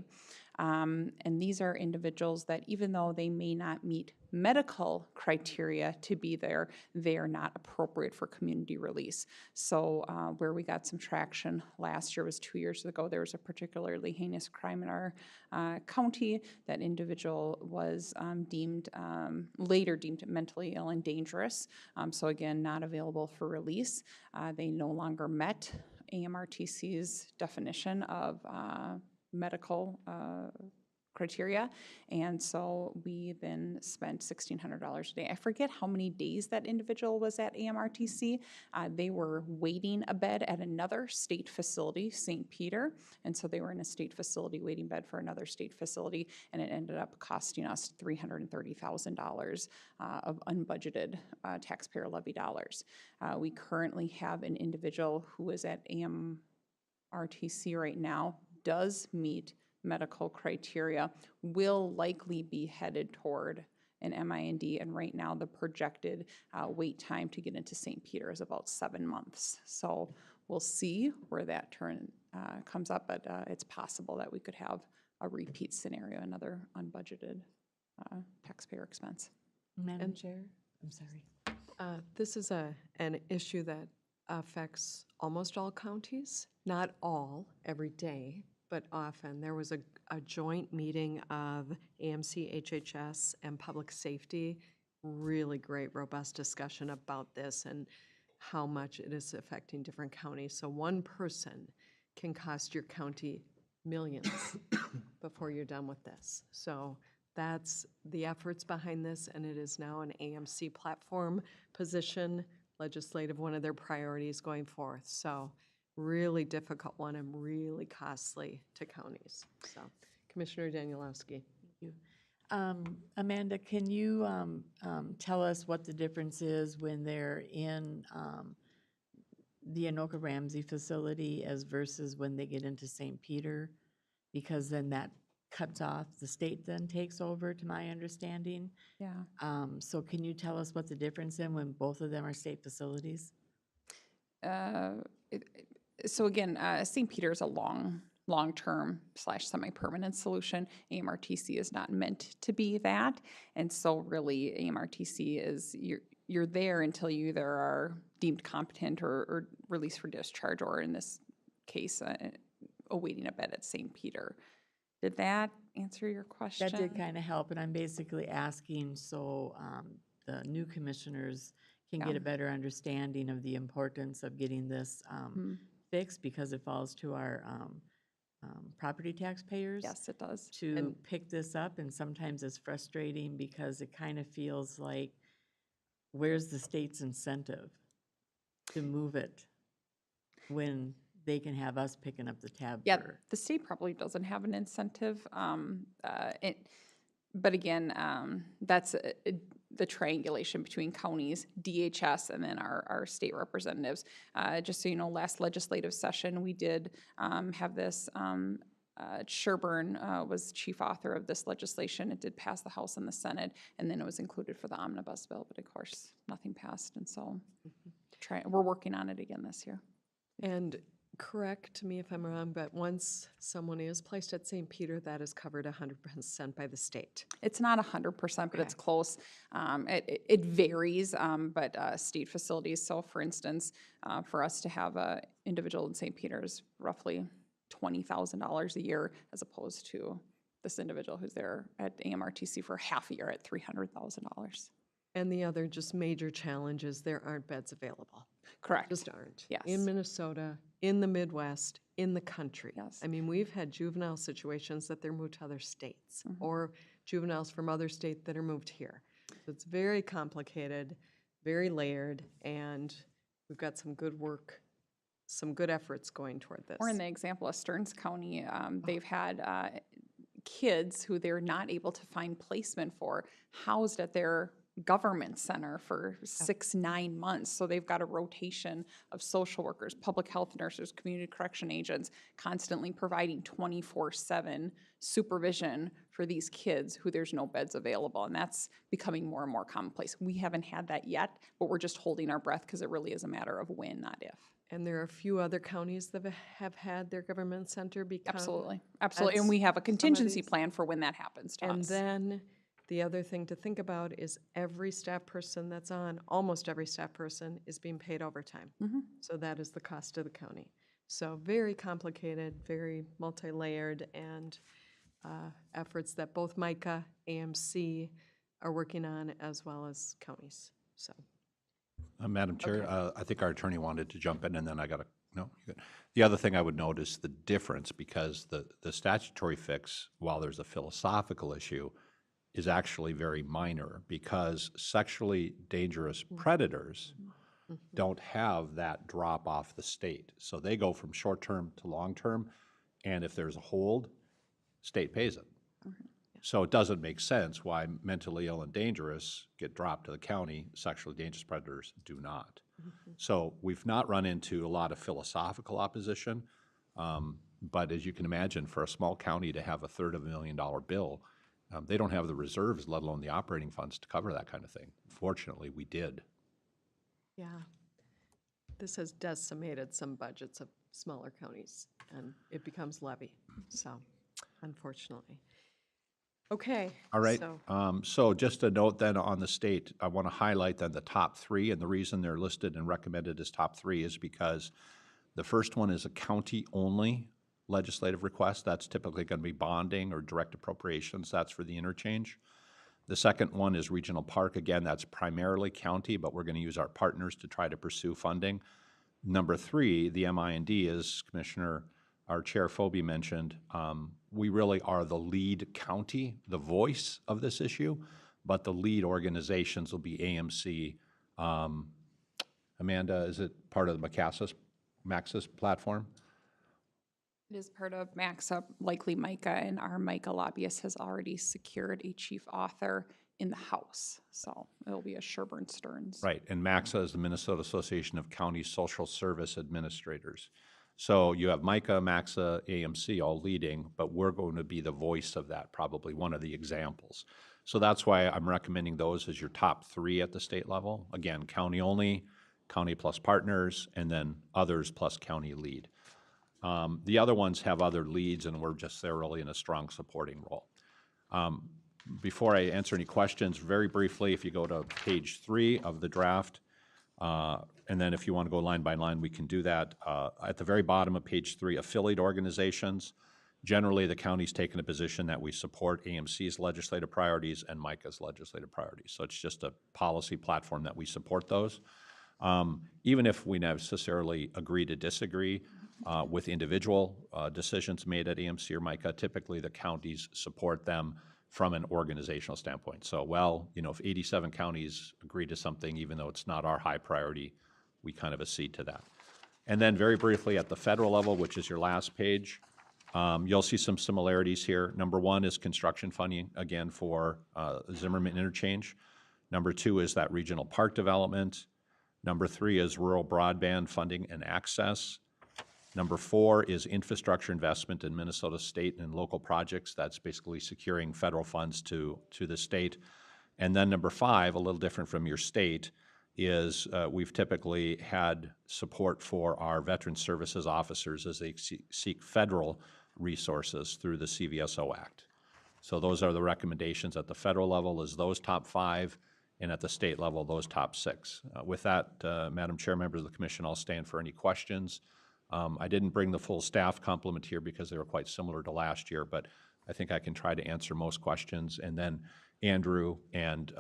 And these are individuals that even though they may not meet medical criteria to be there, they are not appropriate for community release. So where we got some traction last year was 2 years ago. There was a particularly heinous crime in our county. That individual was later deemed mentally ill and dangerous. So again, not available for release. They no longer met AMRTC's definition of medical criteria, and so we then spent $1,600 a day. I forget how many days that individual was at AMRTC. They were waiting a bed at another state facility, St. Peter, and so they were in a state facility waiting bed for another state facility, and it ended up costing us $330,000 of unbudgeted taxpayer levy dollars. We currently have an individual who is at AMRTC right now, does meet medical criteria, will likely be headed toward an MIND, and right now the projected wait time to get into St. Peter is about 7 months. So we'll see where that turn comes up, but it's possible that we could have a repeat scenario, another unbudgeted taxpayer expense. Madam Chair, I'm sorry. This is an issue that affects almost all counties, not all every day, but often. There was a joint meeting of AMC, HHS, and Public Safety, really great, robust discussion about this and how much it is affecting different counties. So one person can cost your county millions before you're done with this. So that's the efforts behind this, and it is now an AMC platform position, legislative, one of their priorities going forth. So really difficult one and really costly to counties. So Commissioner Danielowski. Thank you. Amanda, can you tell us what the difference is when they're in the Anoka Ramsey facility as versus when they get into St. Peter? Because then that cuts off, the state then takes over, to my understanding. Yeah. So can you tell us what the difference is when both of them are state facilities? So again, St. Peter is a long-term / semi-permanent solution. AMRTC is not meant to be that, and so really AMRTC is you're there until you either are deemed competent or released for discharge, or in this case, awaiting a bed at St. Peter. Did that answer your question? That did kind of help, and I'm basically asking so the new commissioners can get a better understanding of the importance of getting this fixed, because it falls to our property taxpayers. Yes, it does. To pick this up, and sometimes it's frustrating because it kind of feels like, where's the state's incentive to move it when they can have us picking up the tab? Yeah, the state probably doesn't have an incentive. But again, that's the triangulation between counties, DHS, and then our state representatives. Just so you know, last legislative session, we did have this, Sherburne was chief author of this legislation. It did pass the House and the Senate, and then it was included for the omnibus bill, but of course, nothing passed, and so we're working on it again this year. And correct me if I'm wrong, but once someone is placed at St. Peter, that is covered 100% by the state. It's not 100%, but it's Okay. close. It varies, but state facilities, so for instance, for us to have a individual in St. Peter's, roughly $20,000 a year, as opposed to this individual who's there at AMRTC for half a year at $300,000. And the other just major challenge is there aren't beds available. Correct. Just aren't. Yes. In Minnesota, in the Midwest, in the country. Yes. I mean, we've had juvenile situations that they're moved to other states, or juveniles from other states that are moved here. So it's very complicated, very layered, and we've got some good work, some good efforts going toward this. Or in the example of Stearns County, they've had kids who they're not able to find placement for housed at their government center for 6-9 months. So they've got a rotation of social workers, public health nurses, community correction agents, constantly providing 24/7 supervision for these kids who there's no beds available. And that's becoming more and more commonplace. We haven't had that yet, but we're just holding our breath because it really is a matter of when, not if. And there are a few other counties that have had their government center become. Absolutely, absolutely. And That's we have a some of contingency these. plan for when that happens to And us. then the other thing to think about is every staff person that's on, almost every staff person is being paid overtime. So that is the cost of the county. So very complicated, very multi-layered, and efforts that both MICA, AMC are working on, as well as counties, so. Madam Chair, I think our attorney wanted to jump in, and then I got to, no? You good. The other thing I would note is the difference, because the statutory fix, while there's a philosophical issue, is actually very minor, because sexually dangerous predators don't have that drop off the state. So they go from short-term to long-term, and if there's a hold, state pays it. So it doesn't make sense why mentally ill and dangerous get dropped to the county, sexually dangerous predators do not. So we've not run into a lot of philosophical opposition, but as you can imagine, for a small county to have a $325,000 bill, they don't have the reserves, let alone the operating funds, to cover that kind of thing. Fortunately, we did. Yeah. This has decimated some budgets of smaller counties, and it becomes levy, so, unfortunately. Okay. All right. So, So just a note then on the state, I want to highlight then the top three, and the reason they're listed and recommended as top three is because the first one is a county-only legislative request. That's typically going to be bonding or direct appropriations. That's for the interchange. The second one is regional park. Again, that's primarily county, but we're going to use our partners to try to pursue funding. Number three, the MI&D, as our Chair Phobie mentioned, we really are the lead county, the voice of this issue, but the lead organizations will be AMC. Amanda, is it part of the Maxis platform? It is part of MAXA, likely MICA, and our MICA lobbyist has already secured a chief author in the House. So it'll be a Sherburne Stearns. Right, and MAXA is the Minnesota Association of County Social Service Administrators. So you have MICA, MAXA, AMC all leading, but we're going to be the voice of that, probably one of the examples. So that's why I'm recommending those as your top three at the state level. Again, county only, county plus partners, and then others plus county lead. The other ones have other leads, and we're just there really in a strong supporting role. Before I answer any questions, very briefly, if you go to page 3 of the draft, and then if you want to go line by line, we can do that. At the very bottom of page 3, affiliate organizations. Generally, the county's taken a position that we support AMC's legislative priorities and MICA's legislative priorities. So it's just a policy platform that we support those. Even if we necessarily agree to disagree with individual decisions made at AMC or MICA, typically the counties support them from an organizational standpoint. So, well, you know, if 87 counties agree to something, even though it's not our high priority, we kind of accede to that. And then very briefly at the federal level, which is your last page, you'll see some similarities here. Number one is construction funding, again, for Zimmerman Interchange. Number two is that regional park development. Number three is rural broadband funding and access. Number four is infrastructure investment in Minnesota state and local projects. That's basically securing federal funds to the state. And then number five, a little different from your state, is we've typically had support for our veteran services officers as they seek federal resources through the CVSO Act. So those are the recommendations at the federal level, is those top 5, and at the state level, those top 6. With that, Madam Chair, members of the commission, I'll stand for any questions. I didn't bring the full staff complement here because they were quite similar to last year, but I think I can try to answer most questions. And then Andrew and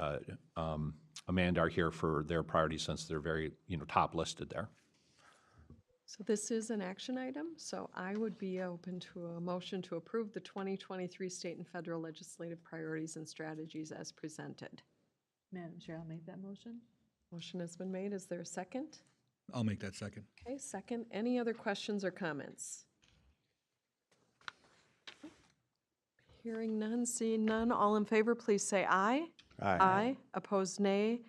Amanda are here for their priorities since they're very, top listed there. So this is an action item, so I would be open to a motion to approve the 2023 state and federal legislative priorities and strategies as presented. Madam Chair, I'll make that motion. Motion has been made. Is there a second? I'll make that second. Okay, second. Any other questions or comments? Hearing none, seeing none. All in favor, please say aye. Aye. Opposed, nay.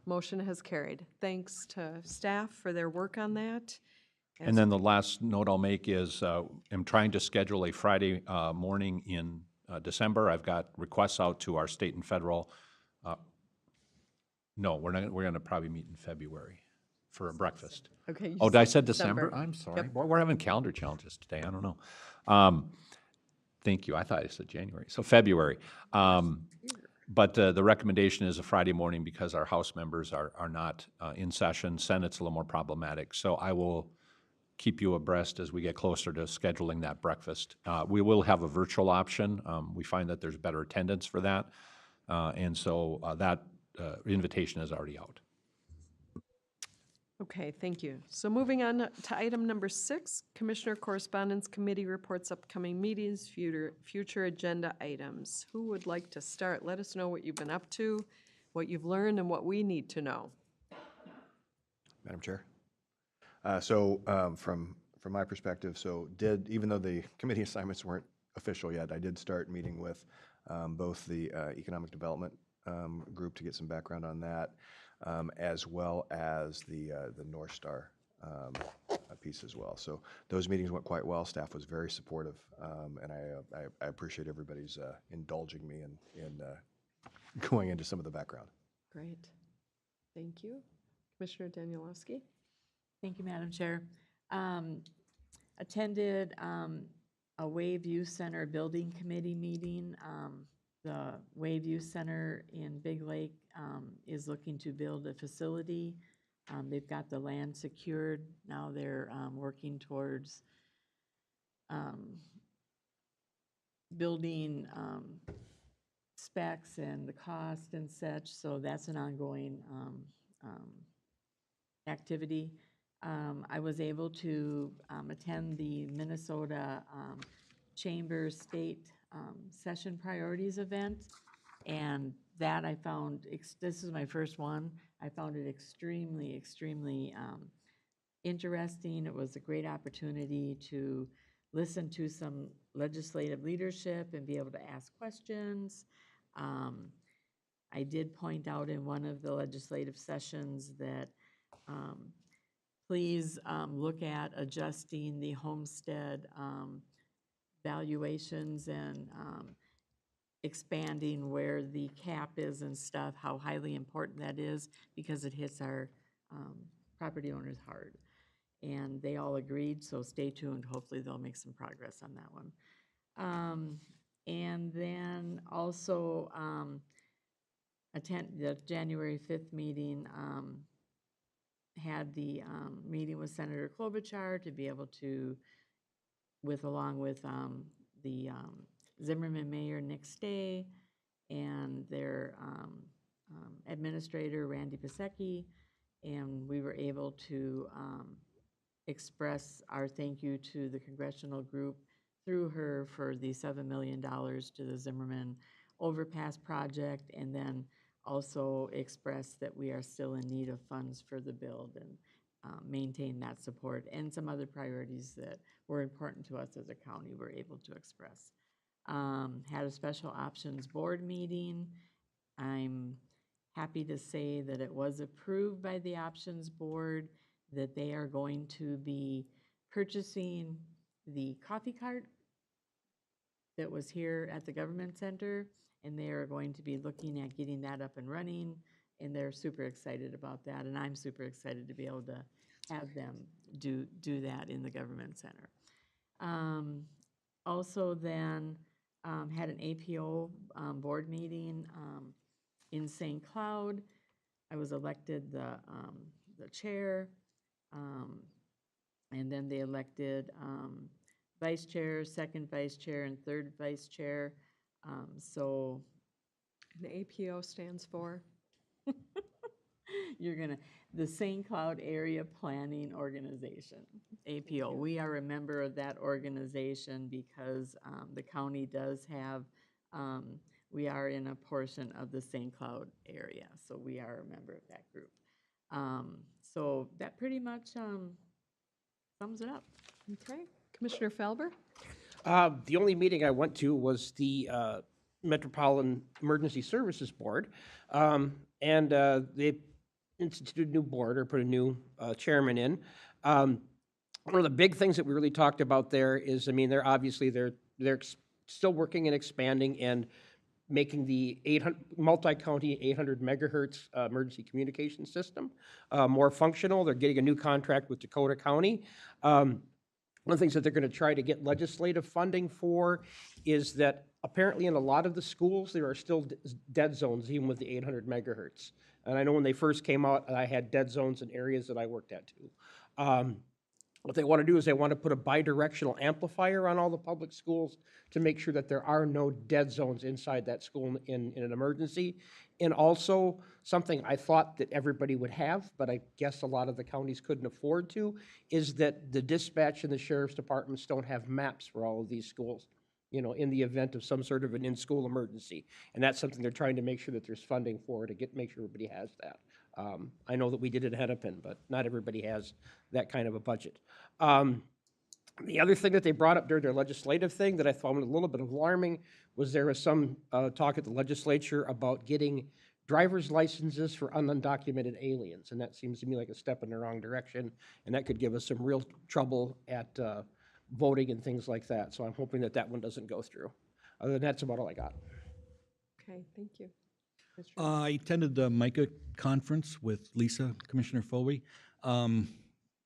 Motion has carried. Thanks to staff for their work on that. And then the last note I'll make is I'm trying to schedule a Friday morning in December. I've got requests out to our state and federal. No, we're going to probably meet in February for a breakfast. Okay. Oh, did I said December? I'm sorry. Yep. Boy, we're having calendar challenges today. I don't know. Thank you. I thought I said January. So February. But the recommendation is a Friday morning because our House members are not in session. Senate's a little more problematic. So I will keep you abreast as we get closer to scheduling that breakfast. We will have a virtual option. We find that there's better attendance for that. And so that invitation is already out. Okay, thank you. So moving on to item number 6, Commissioner Correspondence Committee reports, upcoming meetings, future agenda items. Who would like to start? Let us know what you've been up to, what you've learned, and what we need to know. Madam Chair. From my perspective, even though the committee assignments weren't official yet, I did start meeting with both the economic development group to get some background on that, as well as the North Star piece as well. So those meetings went quite well. Staff was very supportive, and I appreciate everybody's indulging me in going into some of the background. Great. Thank you. Commissioner Danielowski. Thank you, Madam Chair. Attended a Wave Youth Center Building Committee meeting. The Wave Youth Center in Big Lake is looking to build a facility. They've got the land secured. Now they're working towards building specs and the cost and such. So that's an ongoing activity. I was able to attend the Minnesota Chamber State Session Priorities event, and that I found, this is my first one, I found it extremely, extremely interesting. It was a great opportunity to listen to some legislative leadership and be able to ask questions. I did point out in one of the legislative sessions that please look at adjusting the homestead valuations and expanding where the cap is and stuff, how highly important that is, because it hits our property owners hard. And they all agreed, so stay tuned. Hopefully they'll make some progress on that one. And then also attend the January 5th meeting, had the meeting with Senator Klobuchar to be able to, along with the Zimmerman Mayor Nick Stay and their administrator Randy Pasecki, and we were able to express our thank you to the congressional group through her for the $7 million to the Zimmerman Overpass project, and then also express that we are still in need of funds for the build and maintain that support, and some other priorities that were important to us as a county we're able to express. Had a special options board meeting. I'm happy to say that it was approved by the options board that they are going to be purchasing the coffee cart that was here at the government center, and they are going to be looking at getting that up and running And they're super excited about that, and I'm super excited to be able to have them do that in the government center. Also then, had an APO board meeting in St. Cloud. I was elected the chair, and then they elected vice chair, second vice chair, and third vice chair. So And the APO stands for? you're gonna, the St. Cloud Area Planning Organization, APO. We are a member of that organization because the county does have, we are in a portion of the St. Cloud area, so we are a member of that group. So that pretty much sums it up. Okay. Commissioner Felber? The only meeting I went to was the Metropolitan Emergency Services Board, and they instituted a new board or put a new chairman in. One of the big things that we really talked about there is, I mean, they're obviously still working and expanding and making the multi-county 800 megahertz emergency communication system more functional. They're getting a new contract with Dakota County. One of the things that they're going to try to get legislative funding for is that apparently in a lot of the schools, there are still dead zones, even with the 800 megahertz. And I know when they first came out, I had dead zones in areas that I worked at too. What they want to do is they want to put a bidirectional amplifier on all the public schools to make sure that there are no dead zones inside that school in an emergency. And also, something I thought that everybody would have, but I guess a lot of the counties couldn't afford to, is that the dispatch and the sheriff's departments don't have maps for all of these schools, you know, in the event of some sort of an in-school emergency. And that's something they're trying to make sure that there's funding for to make sure everybody has that. I know that we did it at Hennepin, but not everybody has that kind of a budget. The other thing that they brought up during their legislative thing that I found a little bit alarming was there was some talk at the legislature about getting driver's licenses for undocumented aliens, and that seems to me like a step in the wrong direction, and that could give us some real trouble at voting and things like that. So I'm hoping that that one doesn't go through. Other than that, that's about all I got. Okay, thank you. I attended the MICA conference with Lisa, Commissioner Foley.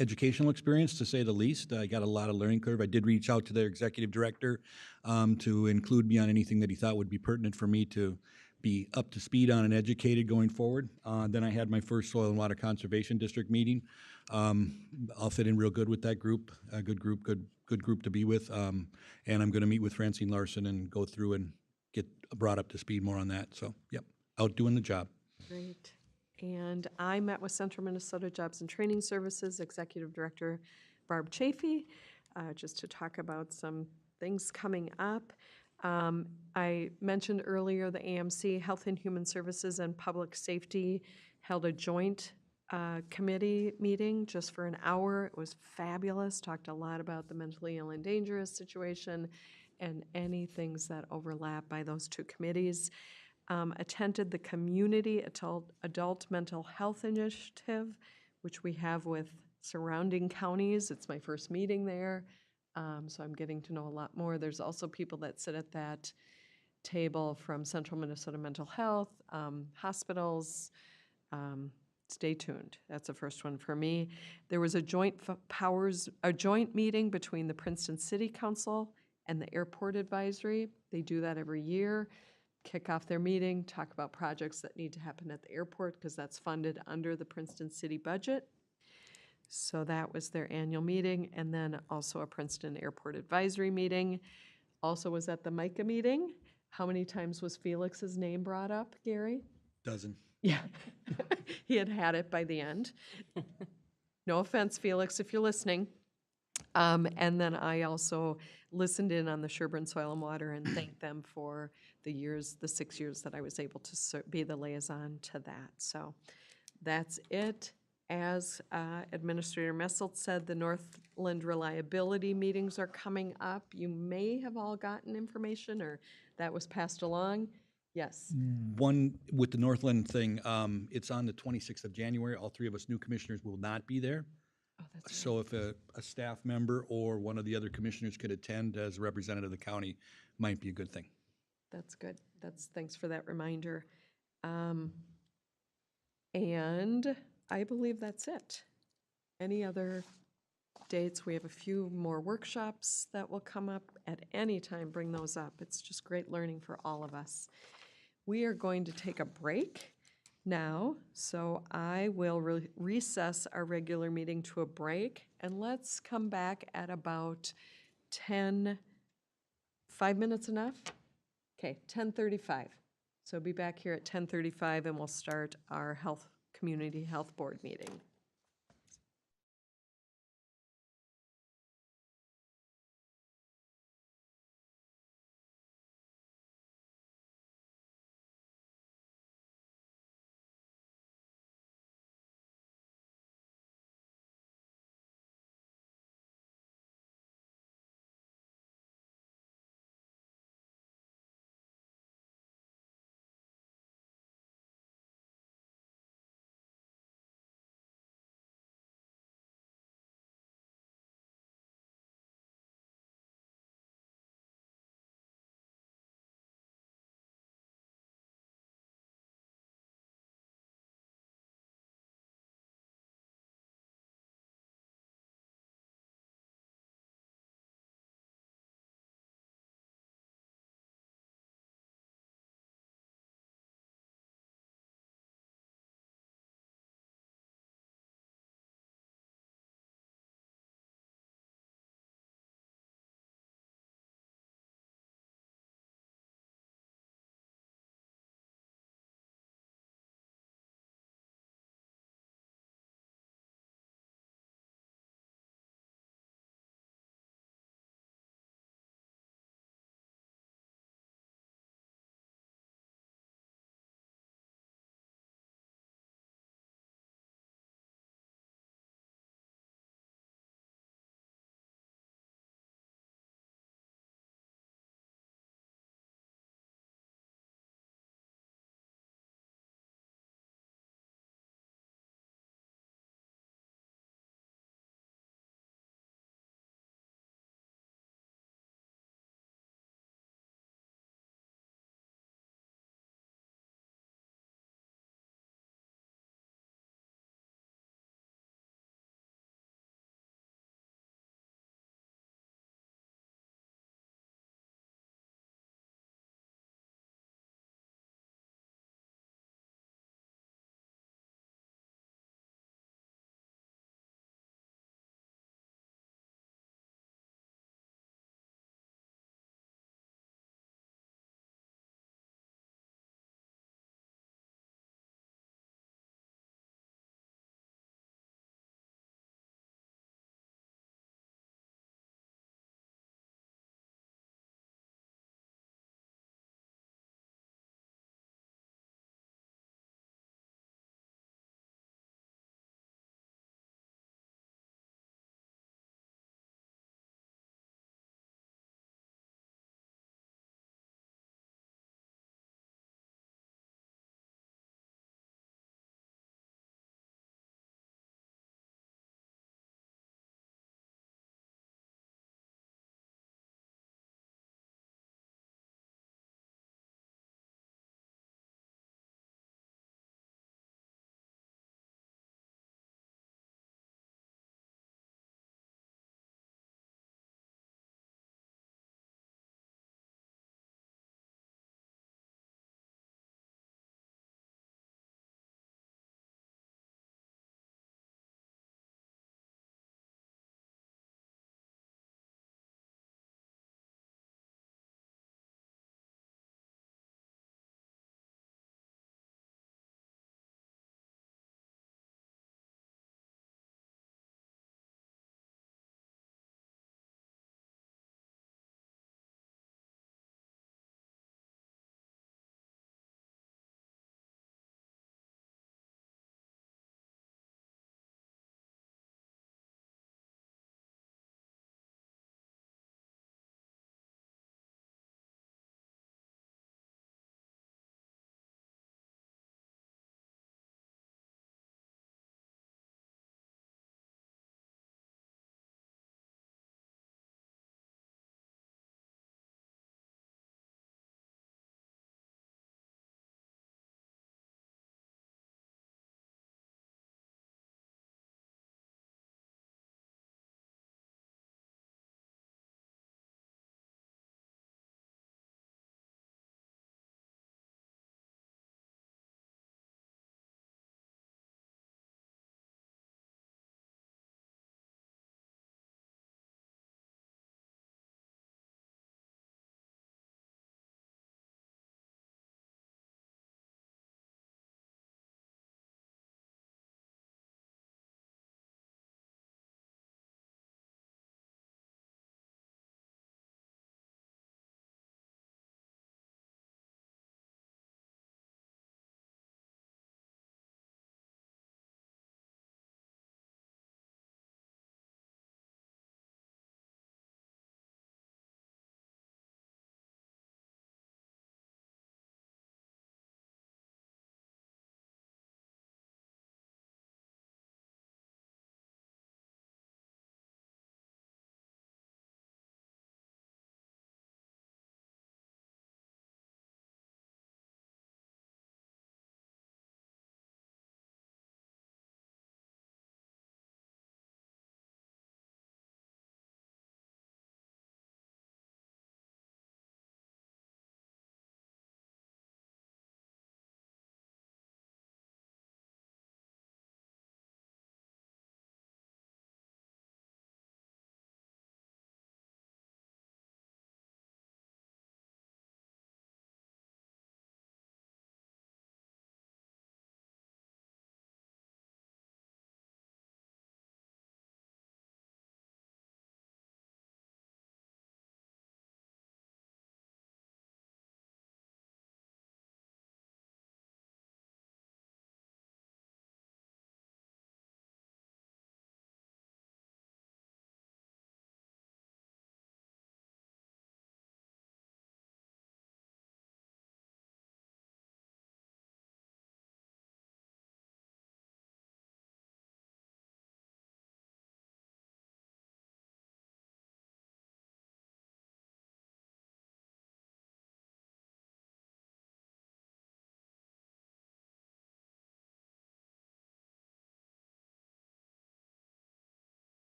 Educational experience, to say the least. I got a lot of learning curve. I did reach out to their executive director to include me on anything that he thought would be pertinent for me to be up to speed on and educated going forward. Then I had my first Soil and Water Conservation District meeting. I'll fit in real good with that group. A good group, good group to be with. And I'm going to meet with Francine Larson and go through and get brought up to speed more on that. So, yep, out doing the job. Great. And I met with Central Minnesota Jobs and Training Services Executive Director Barb Chafee, just to talk about some things coming up. I mentioned earlier the AMC, Health and Human Services and Public Safety, held a joint committee meeting just for an hour. It was fabulous, talked a lot about the mentally ill and dangerous situation and any things that overlap by those two committees. Attended the Community Adult Mental Health Initiative, which we have with surrounding counties. It's my first meeting there, so I'm getting to know a lot more. There's also people that sit at that table from Central Minnesota Mental Health, hospitals. Stay tuned. That's the first one for me. There was a joint meeting between the Princeton City Council and the Airport Advisory. They do that every year. Kick off their meeting, talk about projects that need to happen at the airport because that's funded under the Princeton City budget. So that was their annual meeting, and then also a Princeton Airport Advisory meeting. Also was at the MICA meeting. How many times was Felix's name brought up, Gary? Dozen. Yeah. He had it by the end. No offense, Felix, if you're listening. And then I also listened in on the Sherburne Soil and Water and thanked them for the 6 years that I was able to be the liaison to that. So that's it. As Administrator Messelt said, the Northland Reliability meetings are coming up. You may have all gotten information or that was passed along. Yes. One, with the Northland thing, it's on the 26th of January. All three of us new commissioners will not be there. Oh, that's right. So if a staff member or one of the other commissioners could attend as a representative of the county, might be a good thing. That's good. Thanks for that reminder. And I believe that's it. Any other dates? We have a few more workshops that will come up at any time. Bring those up. It's just great learning for all of us. We are going to take a break now, so I will recess our regular meeting to a break, and let's come back at about 5 minutes enough? Okay, 10:35. So be back here at 10:35 and we'll start our Community Health Board meeting.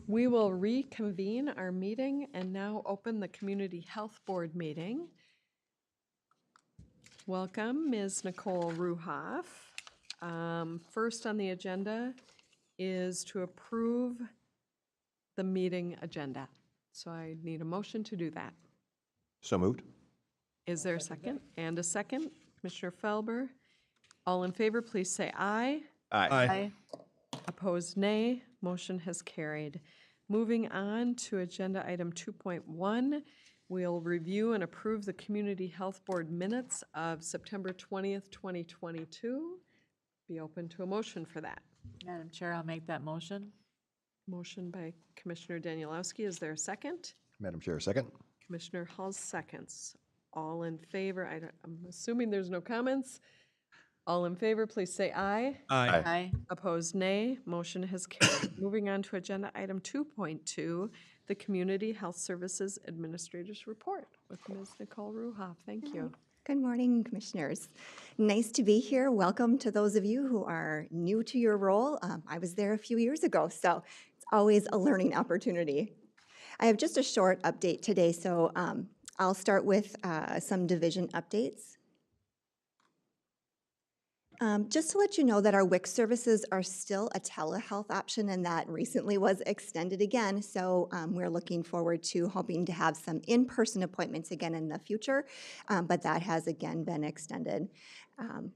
We will reconvene our meeting and now open the Community Health Board meeting. Welcome, Ms. Nicole Ruhoff. First on the agenda is to approve the meeting agenda. So I need a motion to do that. So moved. Is there a second? And a second? Commissioner Felber. All in favor, please say aye. Aye. Opposed, nay. Motion has carried. Moving on to agenda item 2.1, we'll review and approve the Community Health Board minutes of September 20th, 2022. Be open to a motion for that. Madam Chair, I'll make that motion. Motion by Commissioner Danielowski. Is there a second? Madam Chair, second. Commissioner Hall seconds. All in favor, I'm assuming there's no comments. All in favor, please say aye. Aye. Aye. Opposed, nay. Motion has carried. Moving on to agenda item 2.2, the Community Health Services Administrator's Report with Ms. Nicole Ruhoff. Thank you. Good morning, Commissioners. Nice to be here. Welcome to those of you who are new to your role. I was there a few years ago, so it's always a learning opportunity. I have just a short update today, so I'll start with some division updates. Just to let you know that our WIC services are still a telehealth option, and that recently was extended again. So we're looking forward to hoping to have some in-person appointments again in the future, but that has again been extended.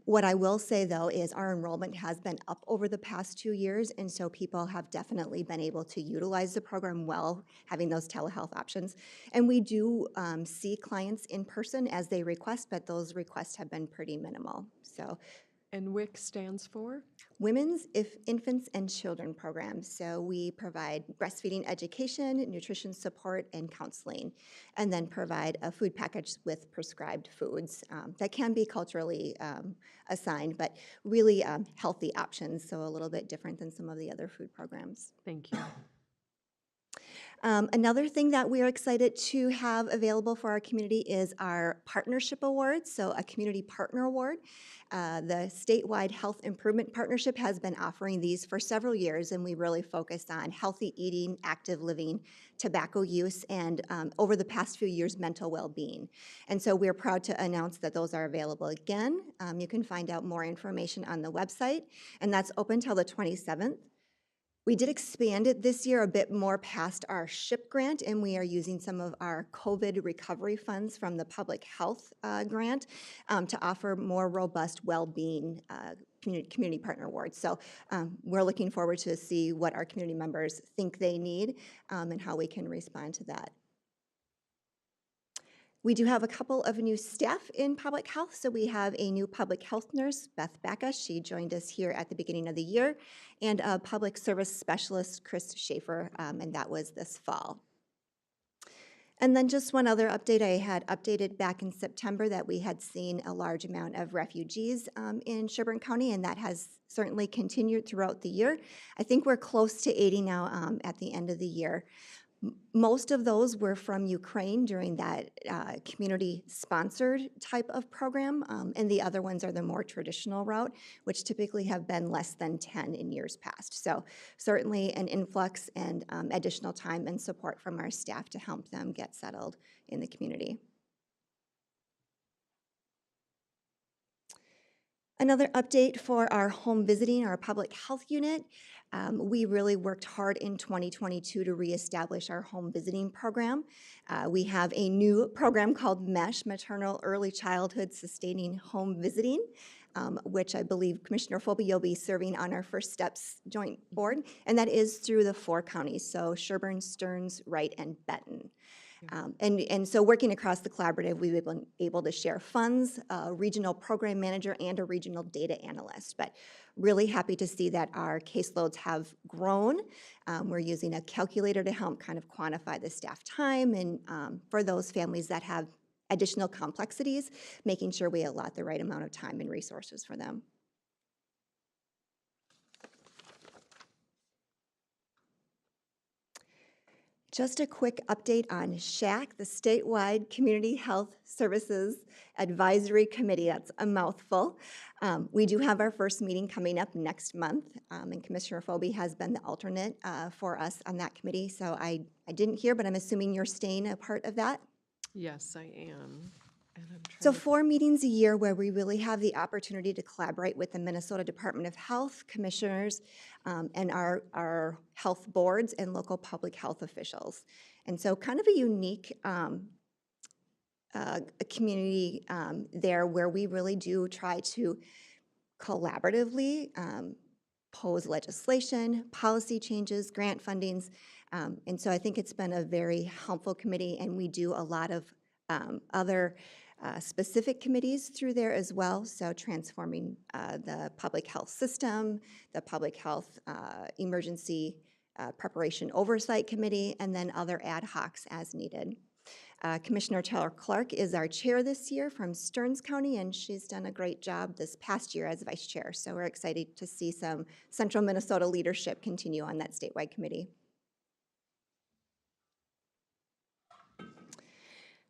What I will say though is our enrollment has been up over the past 2 years, and so people have definitely been able to utilize the program well, having those telehealth options. And we do see clients in person as they request, but those requests have been pretty minimal. So. And WIC stands for? Women's Infants and Children Program. So we provide breastfeeding education, nutrition support, and counseling, and then provide a food package with prescribed foods that can be culturally assigned, but really healthy options, so a little bit different than some of the other food programs. Thank you. Another thing that we're excited to have available for our community is our partnership awards, so a community partner award. The statewide health improvement partnership has been offering these for several years, and we really focus on healthy eating, active living, tobacco use, and over the past few years, mental well-being. And so we're proud to announce that those are available again. You can find out more information on the website, and that's open till the 27th. We did expand it this year a bit more past our SHIP grant, and we are using some of our COVID recovery funds from the public health grant to offer more robust well-being community partner awards. So we're looking forward to see what our community members think they need and how we can respond to that. We do have a couple of new staff in public health. So we have a new public health nurse, Beth Backa. She joined us here at the beginning of the year, and a public service specialist, Chris Schaefer, and that was this fall. And then just one other update. I had updated back in September that we had seen a large amount of refugees in Sherburne County, and that has certainly continued throughout the year. I think we're close to 80 now at the end of the year. Most of those were from Ukraine during that community-sponsored type of program, and the other ones are the more traditional route, which typically have been less than 10 in years past. So certainly an influx and additional time and support from our staff to help them get settled in the community. Another update for our home visiting, our public health unit. We really worked hard in 2022 to reestablish our home visiting program. We have a new program called MESH, Maternal Early Childhood Sustaining Home Visiting, which I believe Commissioner Philby, you'll be serving on our First Steps Joint Board, and that is through the 4 counties, so Sherburne, Stearns, Wright, and Benton. And so working across the collaborative, we've been able to share funds, a regional program manager, and a regional data analyst. But really happy to see that our caseloads have grown. We're using a calculator to help kind of quantify the staff time, and for those families that have additional complexities, making sure we allot the right amount of time and resources for them. Just a quick update on SHAC, the Statewide Community Health Services Advisory Committee. That's a mouthful. We do have our first meeting coming up next month, and Commissioner Phobie has been the alternate for us on that committee. So I didn't hear, but I'm assuming you're staying a part of that. Yes, I am. And I'm So trying to 4 meetings a year where we really have the opportunity to collaborate with the Minnesota Department of Health, commissioners, and our health boards and local public health officials. And so kind of a unique a community there where we really do try to collaboratively pose legislation, policy changes, grant fundings. And so I think it's been a very helpful committee, and we do a lot of other specific committees through there as well. So transforming the public health system, the public health emergency preparation oversight committee, and then other ad hocs as needed. Commissioner Taylor Clark is our chair this year from Stearns County, and she's done a great job this past year as vice chair. So we're excited to see some Central Minnesota leadership continue on that statewide committee.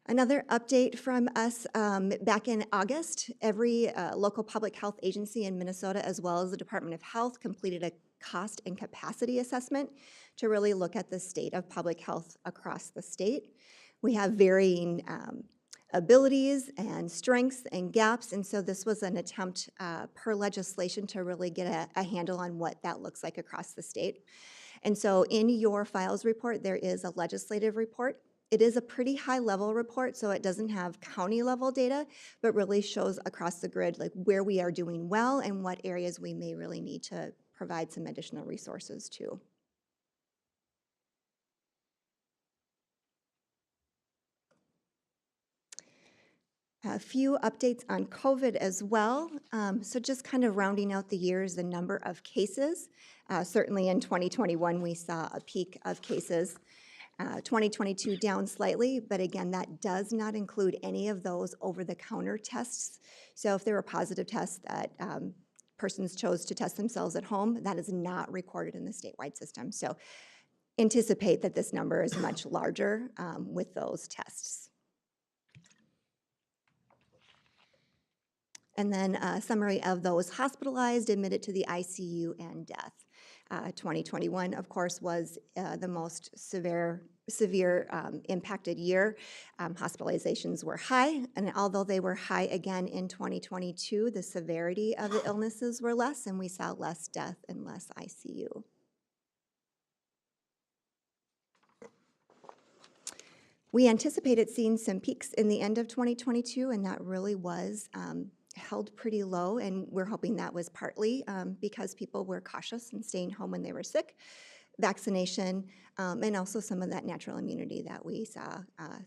Another update from us back in August, every local public health agency in Minnesota, as well as the Department of Health, completed a cost and capacity assessment to really look at the state of public health across the state. We have varying abilities and strengths and gaps, and so this was an attempt per legislation to really get a handle on what that looks like across the state. And so in your files report, there is a legislative report. It is a pretty high-level report, so it doesn't have county-level data, but really shows across the grid like where we are doing well and what areas we may really need to provide some additional resources to. A few updates on COVID as well. So just kind of rounding out the years, the number of cases. Certainly in 2021, we saw a peak of cases. 2022 down slightly, but again, that does not include any of those over-the-counter tests. So if there were positive tests that persons chose to test themselves at home, that is not recorded in the statewide system. So anticipate that this number is much larger with those tests. And then a summary of those hospitalized, admitted to the ICU, and death. 2021, of course, was the most severe impacted year. Hospitalizations were high, and although they were high again in 2022, the severity of the illnesses were less, and we saw less death and less ICU. We anticipated seeing some peaks in the end of 2022, and that really was held pretty low, and we're hoping that was partly because people were cautious and staying home when they were sick, vaccination, and also some of that natural immunity that we saw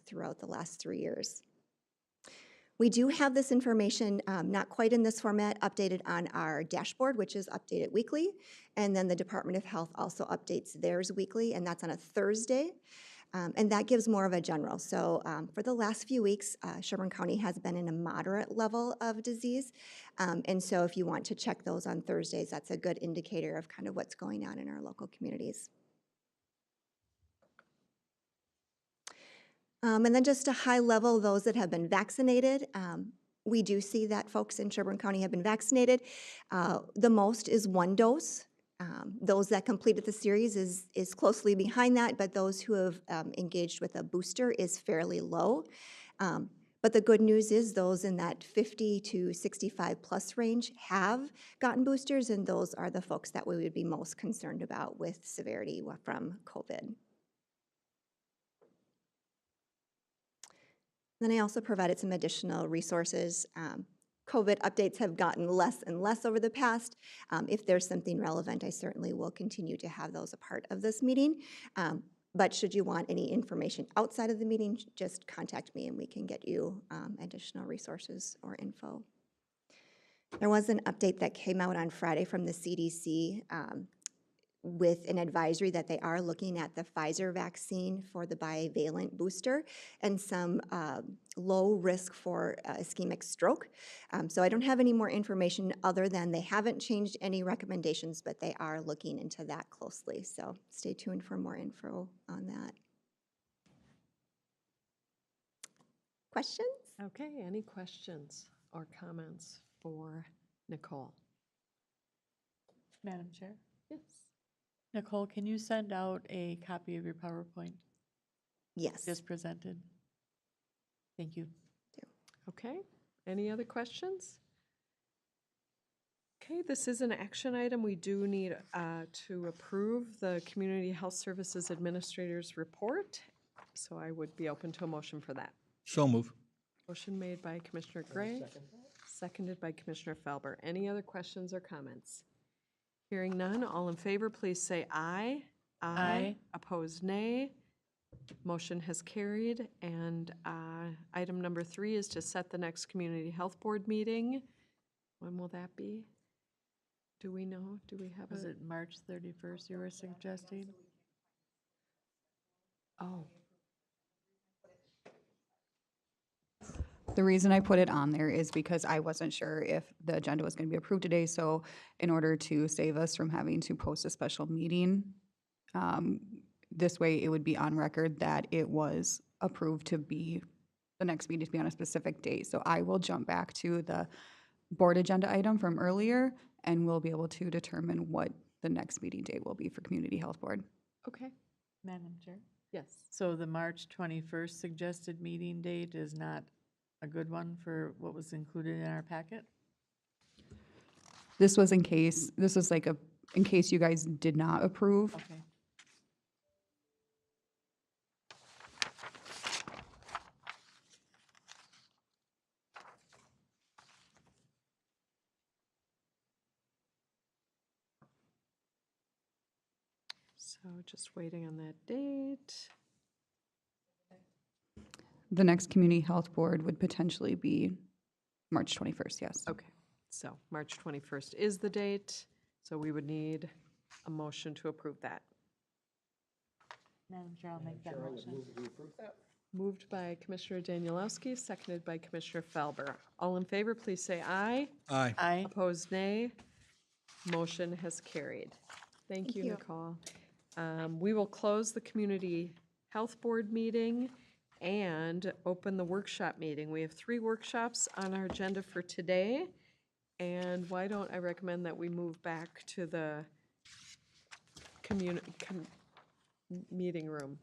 throughout the last 3 years. We do have this information, not quite in this format, updated on our dashboard, which is updated weekly, and then the Department of Health also updates theirs weekly, and that's on a Thursday. And that gives more of a general. So for the last few weeks, Sherburne County has been in a moderate level of disease. And so if you want to check those on Thursdays, that's a good indicator of kind of what's going on in our local communities. And then just a high level, those that have been vaccinated, we do see that folks in Sherburne County have been vaccinated. The most is 1 dose. Those that completed the series is closely behind that, but those who have engaged with a booster is fairly low. But the good news is those in that 50 to 65 plus range have gotten boosters, and those are the folks that we would be most concerned about with severity from COVID. Then I also provided some additional resources. COVID updates have gotten less and less over the past. If there's something relevant, I certainly will continue to have those a part of this meeting. But should you want any information outside of the meeting, just contact me and we can get you additional resources or info. There was an update that came out on Friday from the CDC with an advisory that they are looking at the Pfizer vaccine for the bivalent booster and some low risk for ischemic stroke. So I don't have any more information other than they haven't changed any recommendations, but they are looking into that closely. So stay tuned for more info on that. Questions? Okay, any questions or comments for Nicole? Madam Chair? Yes. Nicole, can you send out a copy of your PowerPoint Yes. just presented? Thank you. Okay, any other questions? Okay, this is an action item. We do need to approve the Community Health Services Administrator's report. So I would be open to a motion for that. So move. Motion made by Commissioner Gray, seconded by Commissioner Felber. Any other questions or comments? Hearing none, all in favor, please say aye. Aye. Opposed, nay. Motion has carried. And item number 3 is to set the next Community Health Board meeting. When will that be? Do we know? Do we have Was a? it March 31st you were suggesting? Oh, The reason I put it on there is because I wasn't sure if the agenda was going to be approved today, so in order to save us from having to post a special meeting, this way it would be on record that it was approved to be, the next meeting to be on a specific date. So I will jump back to the board agenda item from earlier, and we'll be able to determine what the next meeting date will be for Community Health Board. okay. Madam Chair? Yes. So the March 21st suggested meeting date is not a good one for what was included in our packet? This was in case, this was like in case you guys did not approve. Okay. So just waiting on that date. The next Community Health Board would potentially be March 21st, yes. Okay, so March 21st is the date, so we would need a motion to approve that. Madam Chair, I'll make that motion. Moved by Commissioner Danielowski, seconded by Commissioner Felber. All in favor, please say aye. Aye. Aye. Opposed, nay. Motion has carried. Thank you, you. Nicole. We will close the Community Health Board meeting and open the workshop meeting. We have 3 workshops on our agenda for today. And why don't I recommend that we move back to the meeting room?